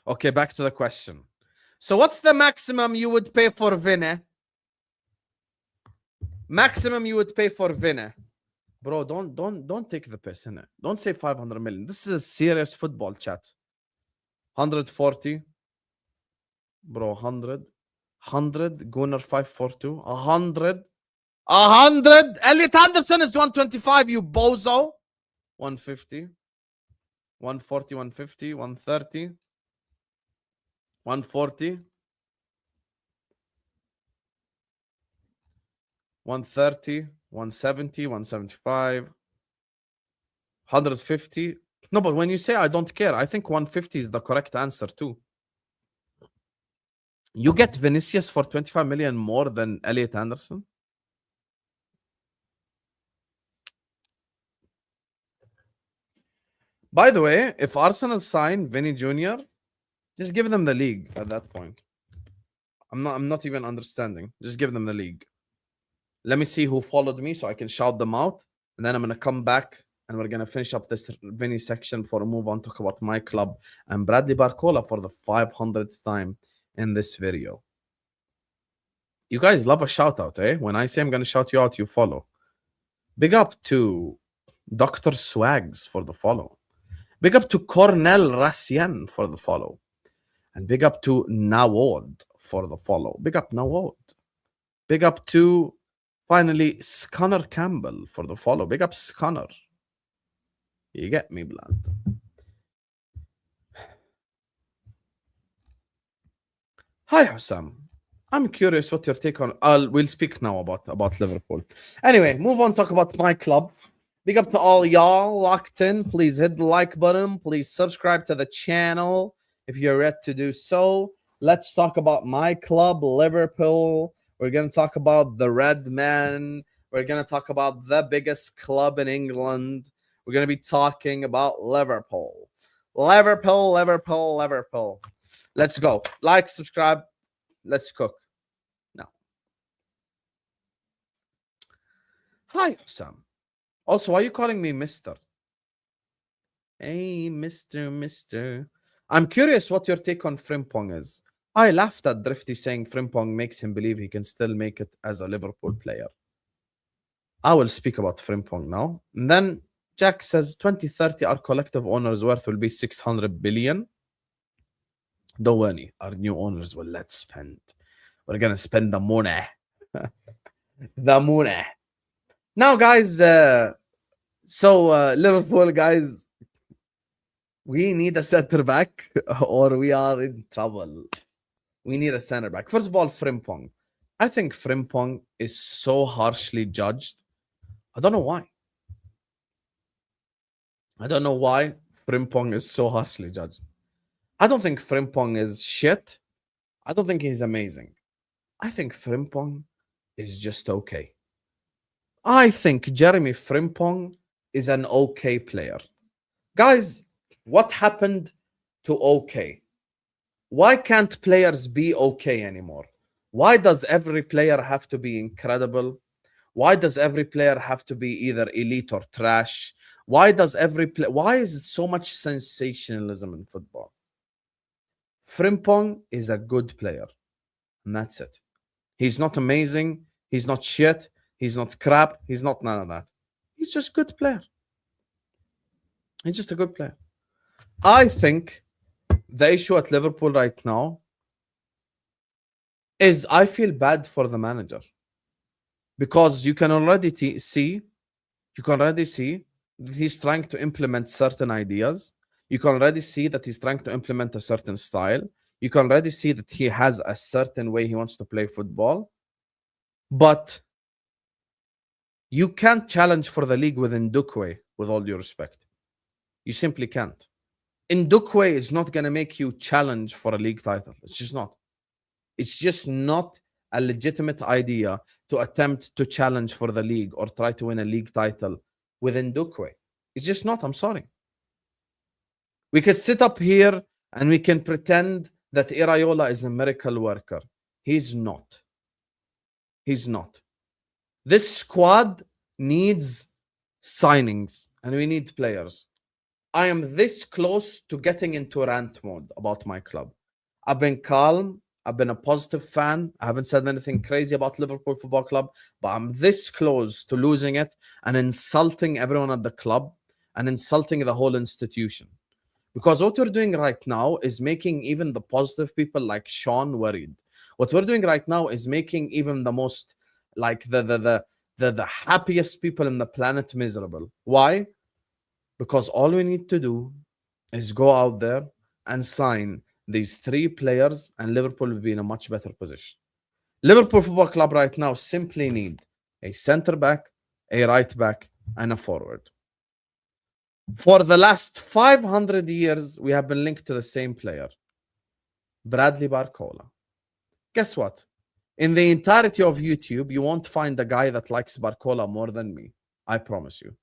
Okay, back to the question. So what's the maximum you would pay for Vini? Maximum you would pay for Vini. Bro, don't take the piss, innit? Don't say 500 million. This is a serious football chat. 140. Bro, 100. 100. Gunnar 542. 100. 100. Elliot Henderson is 125, you bozo. 150. 140, 150, 130. 140. 130. 170, 175. 150. No, but when you say I don't care, I think 150 is the correct answer too. You get Vinicius for 25 million more than Elliot Anderson? By the way, if Arsenal sign Vini Jr., just give them the league at that point. I'm not even understanding. Just give them the league. Let me see who followed me so I can shout them out. And then I'm going to come back and we're going to finish up this Vini section for a move on, talk about my club and Bradley Barcola for the 500th time in this video. You guys love a shout out, eh? When I say I'm going to shout you out, you follow. Big up to Dr. Swags for the follow. Big up to Cornel Rassian for the follow. And big up to Nawod for the follow. Big up Nawod. Big up to, finally, Scunner Campbell for the follow. Big up Scunner. You get me, blood. Hi, Hussam. I'm curious what your take on... we'll speak now about Liverpool. Anyway, move on, talk about my club. Big up to all y'all locked in. Please hit the like button. Please subscribe to the channel if you're yet to do so. Let's talk about my club, Liverpool. We're going to talk about the Red Man. We're going to talk about the biggest club in England. We're going to be talking about Liverpool. Liverpool, Liverpool, Liverpool. Let's go. Like, subscribe. Let's cook. Now. Hi, Sam. Also, why are you calling me Mr.? Hey, Mr. I'm curious what your take on Frimpong is. I laughed at Drifty saying Frimpong makes him believe he can still make it as a Liverpool player. I will speak about Frimpong now. And then Jack says 2030 our collective owners' worth will be 600 billion. Don't worry, our new owners will let's spend. We're going to spend the money. The money. Now, guys, Liverpool, guys, we need a center back or we are in trouble. We need a center back. First of all, Frimpong. I think Frimpong is so harshly judged. I don't know why. I don't know why Frimpong is so harshly judged. I don't think Frimpong is shit. I don't think he's amazing. I think Frimpong is just okay. I think Jeremy Frimpong is an okay player. Guys, what happened to okay? Why can't players be okay anymore? Why does every player have to be incredible? Why does every player have to be either elite or trash? Why is it so much sensationalism in football? Frimpong is a good player, and that's it. He's not amazing. He's not shit. He's not crap. He's not none of that. He's just a good player. He's just a good player. I think the issue at Liverpool right now is I feel bad for the manager because you can already see that he's trying to implement certain ideas. You can already see that he's trying to implement a certain style. You can already see that he has a certain way he wants to play football. But you can't challenge for the league with Ndukwe, with all due respect. You simply can't. Ndukwe is not going to make you challenge for a league title. It's just not. It's just not a legitimate idea to attempt to challenge for the league or try to win a league title with Ndukwe. It's just not. I'm sorry. We could sit up here and we can pretend that Iraola is a miracle worker. He's not. He's not. This squad needs signings and we need players. I am this close to getting into rant mode about my club. I've been calm. I've been a positive fan. I haven't said anything crazy about Liverpool Football Club, but I'm this close to losing it and insulting everyone at the club and insulting the whole institution. Because what we're doing right now is making even the positive people like Sean worried. What we're doing right now is making even the most, like the happiest people in the planet miserable. Why? Because all we need to do is go out there and sign these 3 players and Liverpool will be in a much better position. Liverpool Football Club right now simply need a centre back, a right back, and a forward. For the last 500 years, we have been linked to the same player, Bradley Barcola. Guess what? In the entirety of YouTube, you won't find a guy that likes Barcola more than me. I promise you.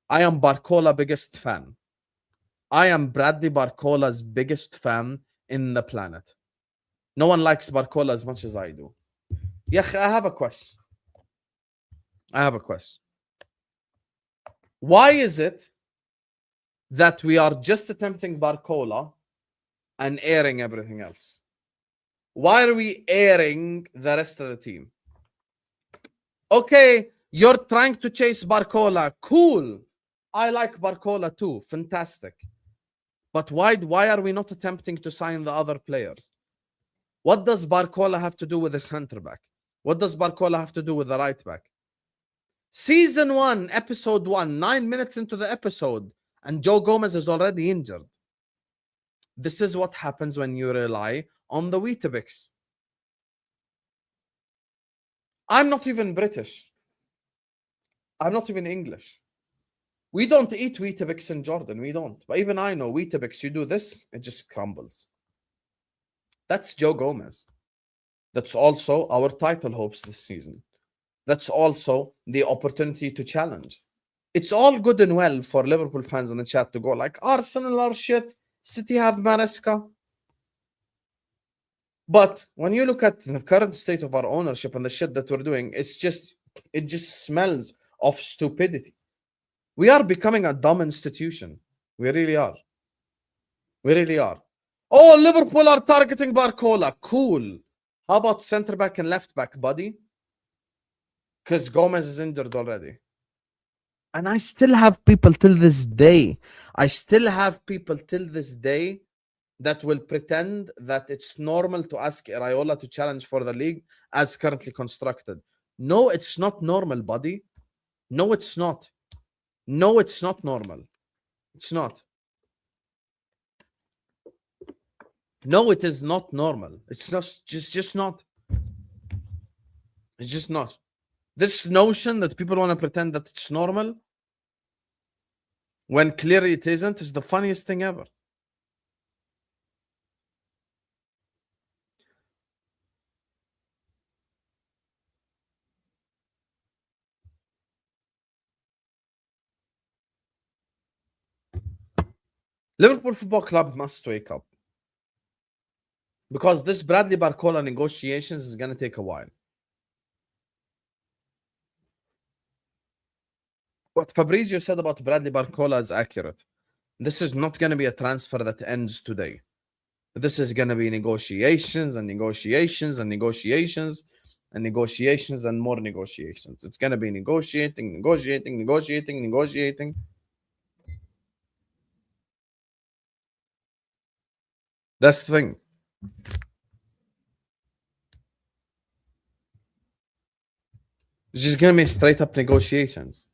I am Barcola's biggest fan. I am Bradley Barcola's biggest fan in the planet. No one likes Barcola as much as I do. Yeah, I have a question. Why is it that we are just attempting Barcola and airing everything else? Why are we airing the rest of the team? Okay, you're trying to chase Barcola. Cool. I like Barcola too. Fantastic. But why are we not attempting to sign the other players? What does Barcola have to do with the center back? What does Barcola have to do with the right back? Season 1, episode 1, 9 minutes into the episode, and Joe Gomez is already injured. This is what happens when you rely on the Weetabix. I'm not even British. I'm not even English. We don't eat Weetabix in Jordan. We don't. But even I know Weetabix, you do this, it just crumbles. That's Joe Gomez. That's also our title hopes this season. That's also the opportunity to challenge. It's all good and well for Liverpool fans in the chat to go like, Arsenal are shit, City have Maresca. But when you look at the current state of our ownership and the shit that we're doing, it just smells of stupidity. We are becoming a dumb institution. We really are. We really are. Oh, Liverpool are targeting Barcola. Cool. How about centre back and left back, buddy? Because Gomez is injured already. And I still have people till this day. That will pretend that it's normal to ask Iraola to challenge for the league as currently constructed. No, it's not normal, buddy. No, it's not. No, it's not normal. It's not. No, it is not normal. It's not just not. It's just not. This notion that people want to pretend that it's normal when clearly it isn't is the funniest thing ever. Liverpool Football Club must wake up. Because this Bradley Barcola negotiations is going to take a while. What Fabrizio said about Bradley Barcola is accurate. This is not going to be a transfer that ends today. This is going to be negotiations and negotiations and negotiations and negotiations and more negotiations. It's going to be negotiating. That's the thing. It's just going to be straight up negotiations.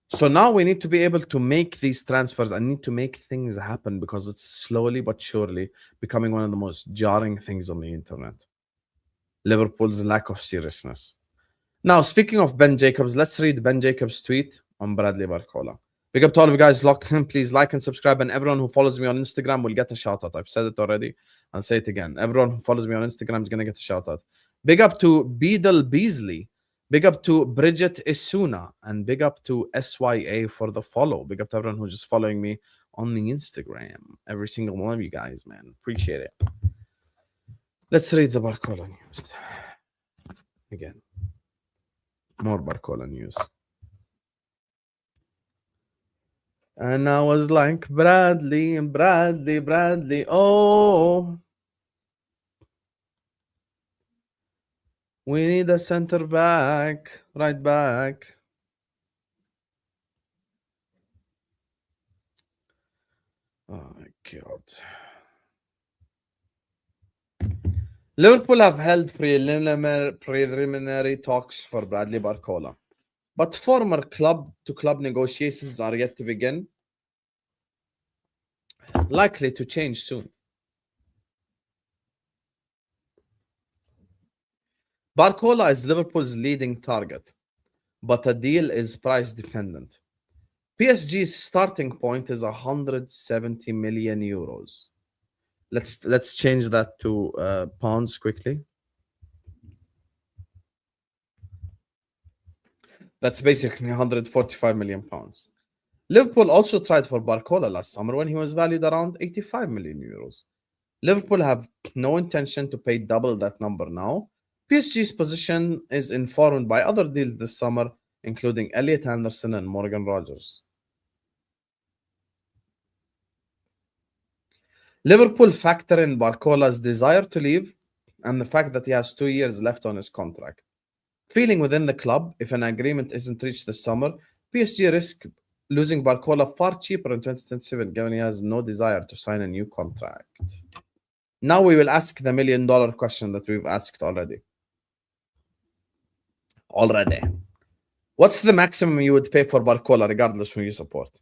So now we need to be able to make these transfers and need to make things happen because it's slowly but surely becoming one of the most jarring things on the internet. Liverpool's lack of seriousness. Now, speaking of Ben Jacobs, let's read Ben Jacobs' tweet on Bradley Barcola. Big up to all of you guys locked in. Please like and subscribe. And everyone who follows me on Instagram will get a shout out. I've said it already. I'll say it again. Everyone who follows me on Instagram is going to get a shout out. Big up to Beadle Beasley. Big up to Bridget Isuna. And big up to SYA for the follow. Big up to everyone who's just following me on the Instagram. Every single one of you guys, man. Appreciate it. Let's read the Barcola news. Again. More Barcola news. And I was like, Bradley, oh. We need a center back, right back. Oh my God. Liverpool have held preliminary talks for Bradley Barcola. But former club-to-club negotiations are yet to begin. Likely to change soon. Barcola is Liverpool's leading target, but a deal is price dependent. PSG's starting point is 170 million euros. Let's change that to pounds quickly. That's basically 145 million pounds. Liverpool also tried for Barcola last summer when he was valued around 85 million euros. Liverpool have no intention to pay double that number now. PSG's position is informed by other deals this summer, including Elliot Henderson and Morgan Rogers. Liverpool factor in Barcola's desire to leave and the fact that he has 2 years left on his contract. Feeling within the club, if an agreement isn't reached this summer, PSG risk losing Barcola far cheaper in 2027, given he has no desire to sign a new contract. Now we will ask the $1 million question that we've asked already. What's the maximum you would pay for Barcola, regardless who you support?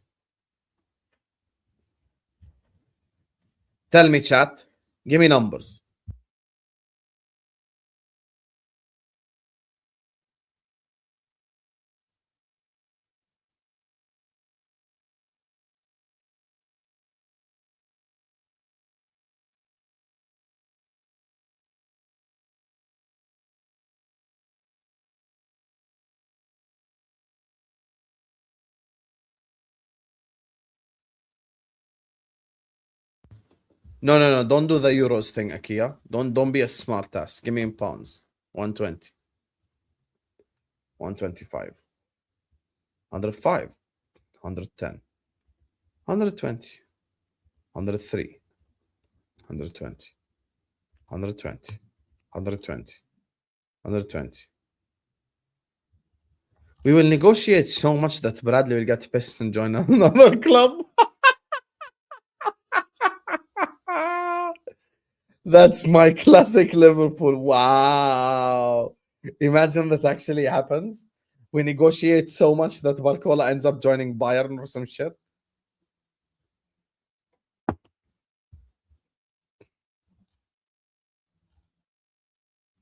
Tell me, chat. Give me numbers. No. Don't do the euros thing, Akia. Don't be a smart ass. Give me in pounds. 120. 125. 105. 110. 120. 103. 120. 120. 120. 120. We will negotiate so much that Bradley will get pissed and join another club. That's my classic Liverpool. Wow. Imagine that actually happens. We negotiate so much that Barcola ends up joining Bayern or some shit.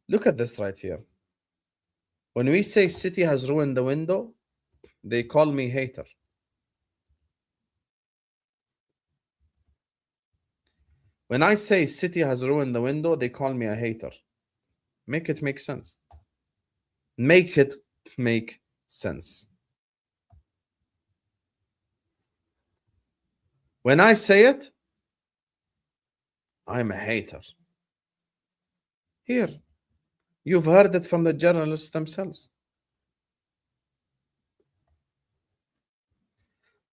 Look at this right here. When we say City has ruined the window, they call me hater. When I say City has ruined the window, they call me a hater. Make it make sense. Make it make sense. When I say it, I'm a hater. Here, you've heard it from the journalists themselves.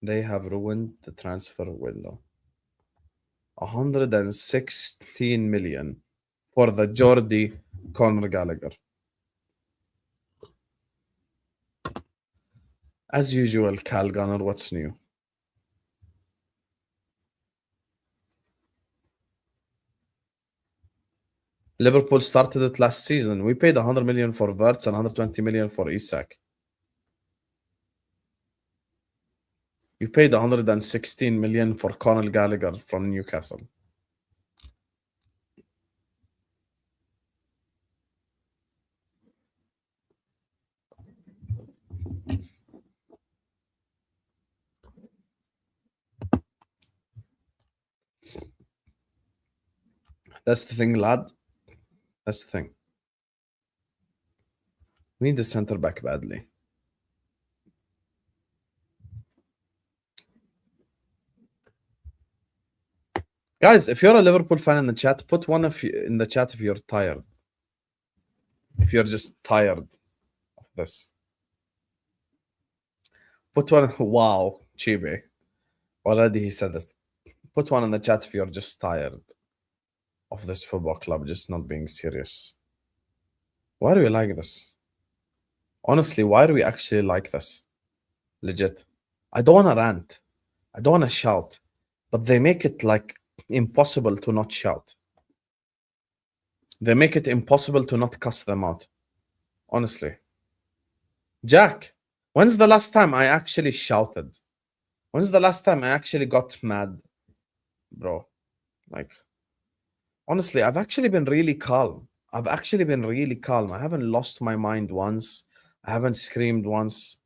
They have ruined the transfer window. 116 million for the Geordie Conor Gallagher. As usual, Cal Gunner, what's new? Liverpool started it last season. We paid 100 million for Wirtz and 120 million for Isak. You paid 116 million for Conor Gallagher from Newcastle. That's the thing, lad. That's the thing. We need a centre back badly. Guys, if you're a Liverpool fan in the chat, put one of you in the chat if you're tired. If you're just tired of this. Put one. Wow, Chibe. Already he said it. Put one in the chat if you're just tired of this football club just not being serious. Why do we like this? Honestly, why do we actually like this? Legit. I don't want to rant. I don't want to shout. But they make it like impossible to not shout. They make it impossible to not cuss them out. Honestly. Jack, when's the last time I actually shouted? When's the last time I actually got mad? Bro. Like, honestly, I've actually been really calm. I haven't lost my mind once. I haven't screamed once.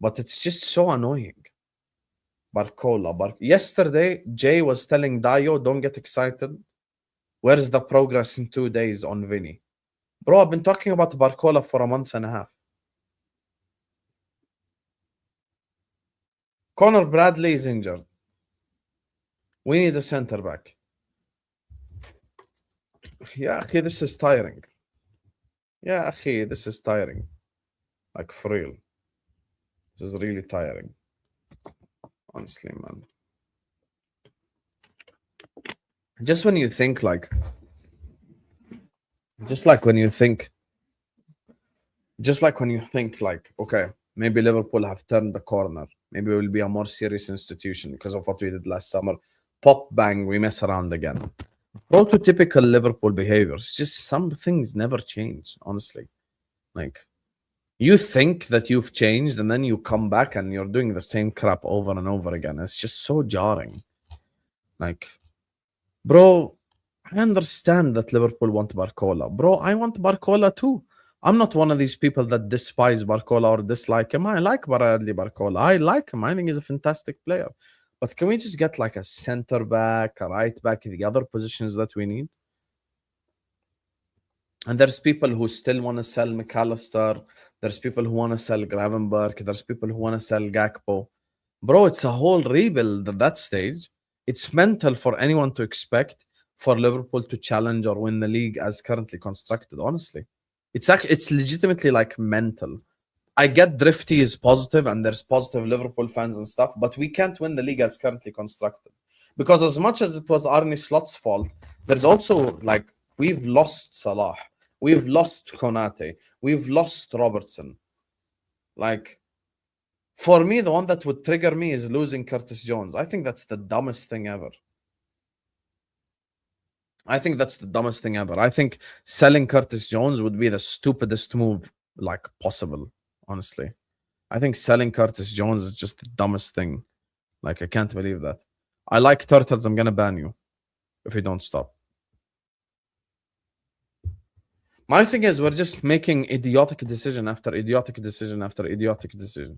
But it's just so annoying. Barcola. Yesterday, Jay was telling Dio, don't get excited. Where is the progress in 2 days on Vini? Bro, I've been talking about Barcola for a month and a half. Conor Bradley is injured. We need a centre back. Yeah, okay, this is tiring. Yeah, okay, this is tiring. Like, for real. This is really tiring. Honestly, man. just when you think like, just like when you think like, okay, maybe Liverpool have turned the corner. Maybe we'll be a more serious institution because of what we did last summer. Pop, bang, we mess around again. Prototypical Liverpool behaviors. Just some things never change, honestly. Like, you think that you've changed and then you come back and you're doing the same crap over and over again. It's just so jarring. Like, bro, I understand that Liverpool want Barcola. Bro, I want Barcola too. I'm not one of these people that despise Barcola or dislike him. I like Bradley Barcola. I like him. I think he's a fantastic player. But can we just get like a center back, a right back, the other positions that we need? And there's people who still want to sell McAllister. There's people who want to sell Gravenberg. There's people who want to sell Gakpo. Bro, it's a whole rebuild at that stage. It's mental for anyone to expect for Liverpool to challenge or win the league as currently constructed, honestly. It's legitimately like mental. I get Drifty is positive and there's positive Liverpool fans and stuff, but we can't win the league as currently constructed. Because as much as it was Arne Slot's fault, there's also like, we've lost Salah. We've lost Konate. We've lost Robertson. Like, for me, the one that would trigger me is losing Curtis Jones. I think that's the dumbest thing ever. I think selling Curtis Jones would be the stupidest move like possible, honestly. I think selling Curtis Jones is just the dumbest thing. Like, I can't believe that. I like Turtles. I'm going to ban you if you don't stop. My thing is, we're just making idiotic decision after idiotic decision after idiotic decision.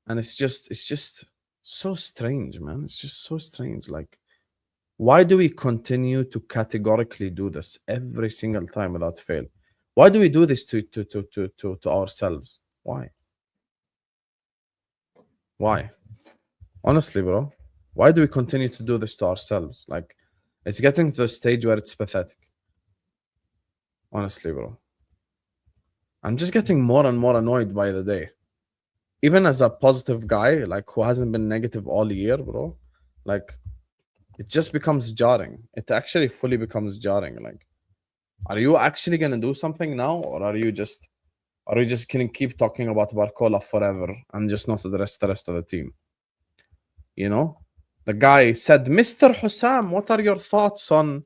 And it's just so strange, man. It's just so strange. Like, why do we continue to categorically do this every single time without fail? Why do we do this to ourselves? Why? Why? Honestly, bro. Why do we continue to do this to ourselves? Like, it's getting to the stage where it's pathetic. Honestly, bro. I'm just getting more and more annoyed by the day. Even as a positive guy, like, who hasn't been negative all year, bro. Like, it just becomes jarring. It actually fully becomes jarring. Like, are you actually gonna do something now, or are you just gonna keep talking about Barcola forever and just not address the rest of the team? You know, the guy said, "Mr. Hussam, what are your thoughts on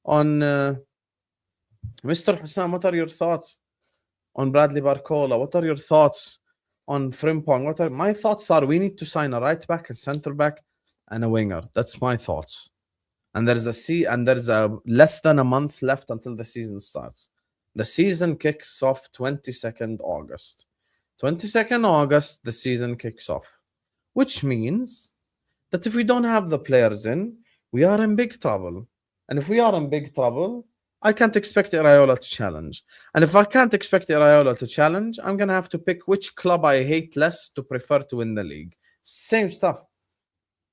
Mr. Hussam? What are your thoughts on Bradley Barcola? What are your thoughts on Frimpong? My thoughts are we need to sign a right back, a center back, and a winger. That's my thoughts. And there's a less than a month left until the season starts. The season kicks off 22nd August. 22nd August, the season kicks off. Which means that if we don't have the players in, we are in big trouble. And if we are in big trouble, I can't expect Iraola to challenge. And if I can't expect Iraola to challenge, I'm going to have to pick which club I hate less to prefer to win the league. Same stuff.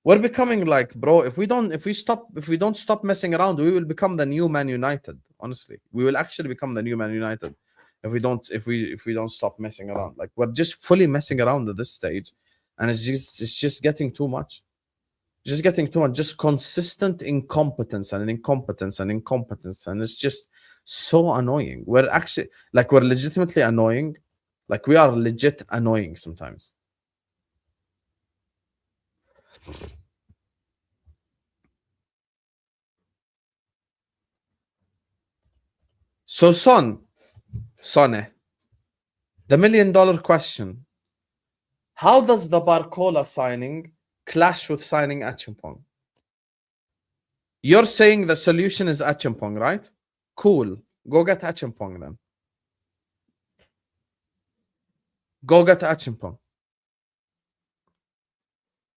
We're becoming like, bro, if we don't stop messing around, we will become the new Man United. Honestly, we will actually become the new Man United if we don't stop messing around. Like, we're just fully messing around at this stage, and it's just getting too much. Just getting too much. Just consistent incompetence, and it's just so annoying. We're legitimately annoying. Like, we are legit annoying sometimes. So, Sonny, the $1 million question: how does the Barcola signing clash with signing Achimpong? You're saying the solution is Achimpong, right? Cool. Go get Achimpong then. Go get Achimpong.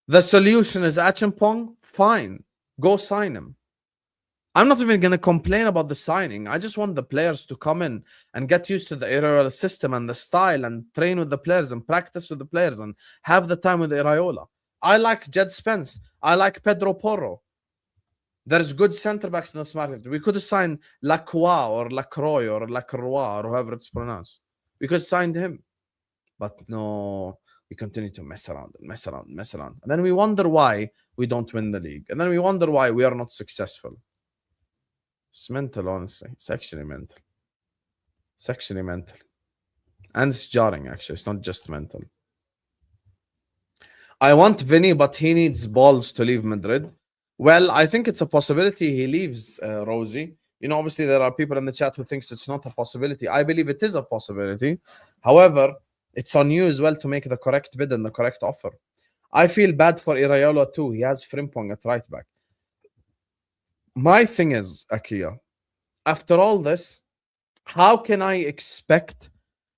The solution is Achimpong. Fine. Go sign him. I'm not even going to complain about the signing. I just want the players to come in and get used to the Iraola system and the style and train with the players and practice with the players and have the time with Iraola. I like Jed Spence. I like Pedro Porro. There's good center backs in this market. We could have signed Lacroix or Lacroix or Lacroix or however it's pronounced. We could have signed him. But no, we continue to mess around. And then we wonder why we don't win the league. And then we wonder why we are not successful. It's mental, honestly. It's actually mental. It's actually mental. And it's jarring, actually. It's not just mental. I want Vini, but he needs balls to leave Madrid. Well, I think it's a possibility he leaves, Rosie. You know, obviously there are people in the chat who thinks it's not a possibility. I believe it is a possibility. However, it's on you as well to make the correct bid and the correct offer. I feel bad for Iraola too. He has Frimpong at right back. My thing is, Akia, after all this, how can I expect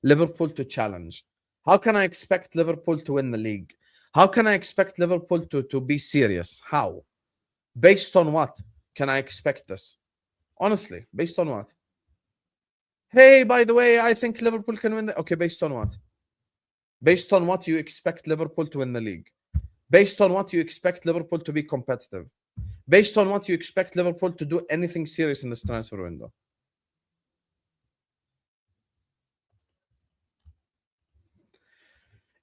Liverpool to challenge? How can I expect Liverpool to win the league? How can I expect Liverpool to be serious? How? Based on what can I expect this? Honestly, based on what? Hey, by the way, I think Liverpool can win. Okay, based on what? Based on what you expect Liverpool to win the league? Based on what you expect Liverpool to be competitive? Based on what you expect Liverpool to do anything serious in this transfer window?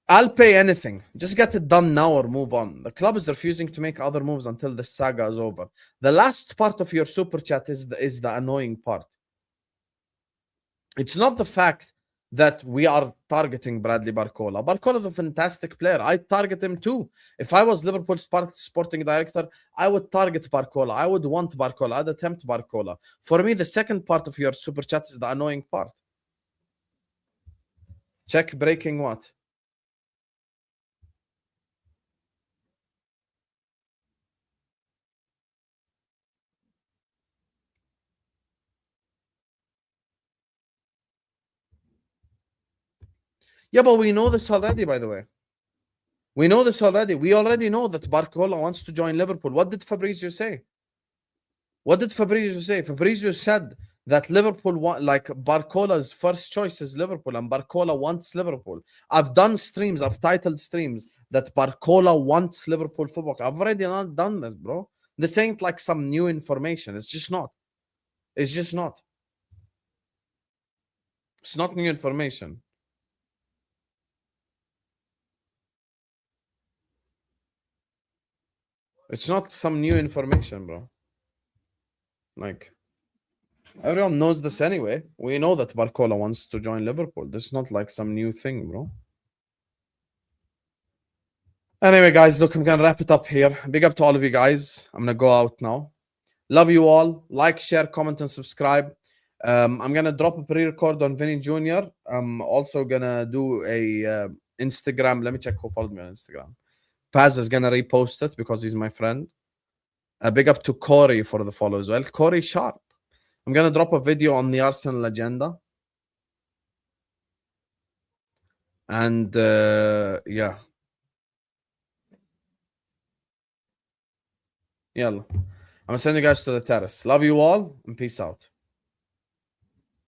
I'll pay anything. Just get it done now or move on. The club is refusing to make other moves until this saga is over. The last part of your super chat is the annoying part. It's not the fact that we are targeting Bradley Barcola. Barcola is a fantastic player. I target him too. If I was Liverpool's sporting director, I would target Barcola. I would want Barcola. I'd attempt Barcola. For me, the second part of your super chat is the annoying part. Check breaking what? Yeah, but we know this already, by the way. We know this already. We already know that Barcola wants to join Liverpool. What did Fabrizio say? What did Fabrizio say? Fabrizio said that Liverpool like Barcola's first choice is Liverpool, and Barcola wants Liverpool. I've done streams, I've titled streams that Barcola wants Liverpool football. I've already not done this, bro. This ain't like some new information. It's just not. It's just not. It's not new information. It's not some new information, bro. Like, everyone knows this anyway. We know that Barcola wants to join Liverpool. This is not like some new thing, bro. Anyway, guys, look, I'm going to wrap it up here. Big up to all of you guys. I'm going to go out now. Love you all. Like, share, comment, and subscribe. I'm going to drop a pre-record on Vini Jr. I'm also going to do a Instagram. Let me check who followed me on Instagram. Paz is going to repost it because he's my friend. Big up to Corey for the follow as well. Corey Sharp. I'm going to drop a video on the Arsenal agenda. And, yeah. Yalla. I'm going to send you guys to the terrace. Love you all and peace out.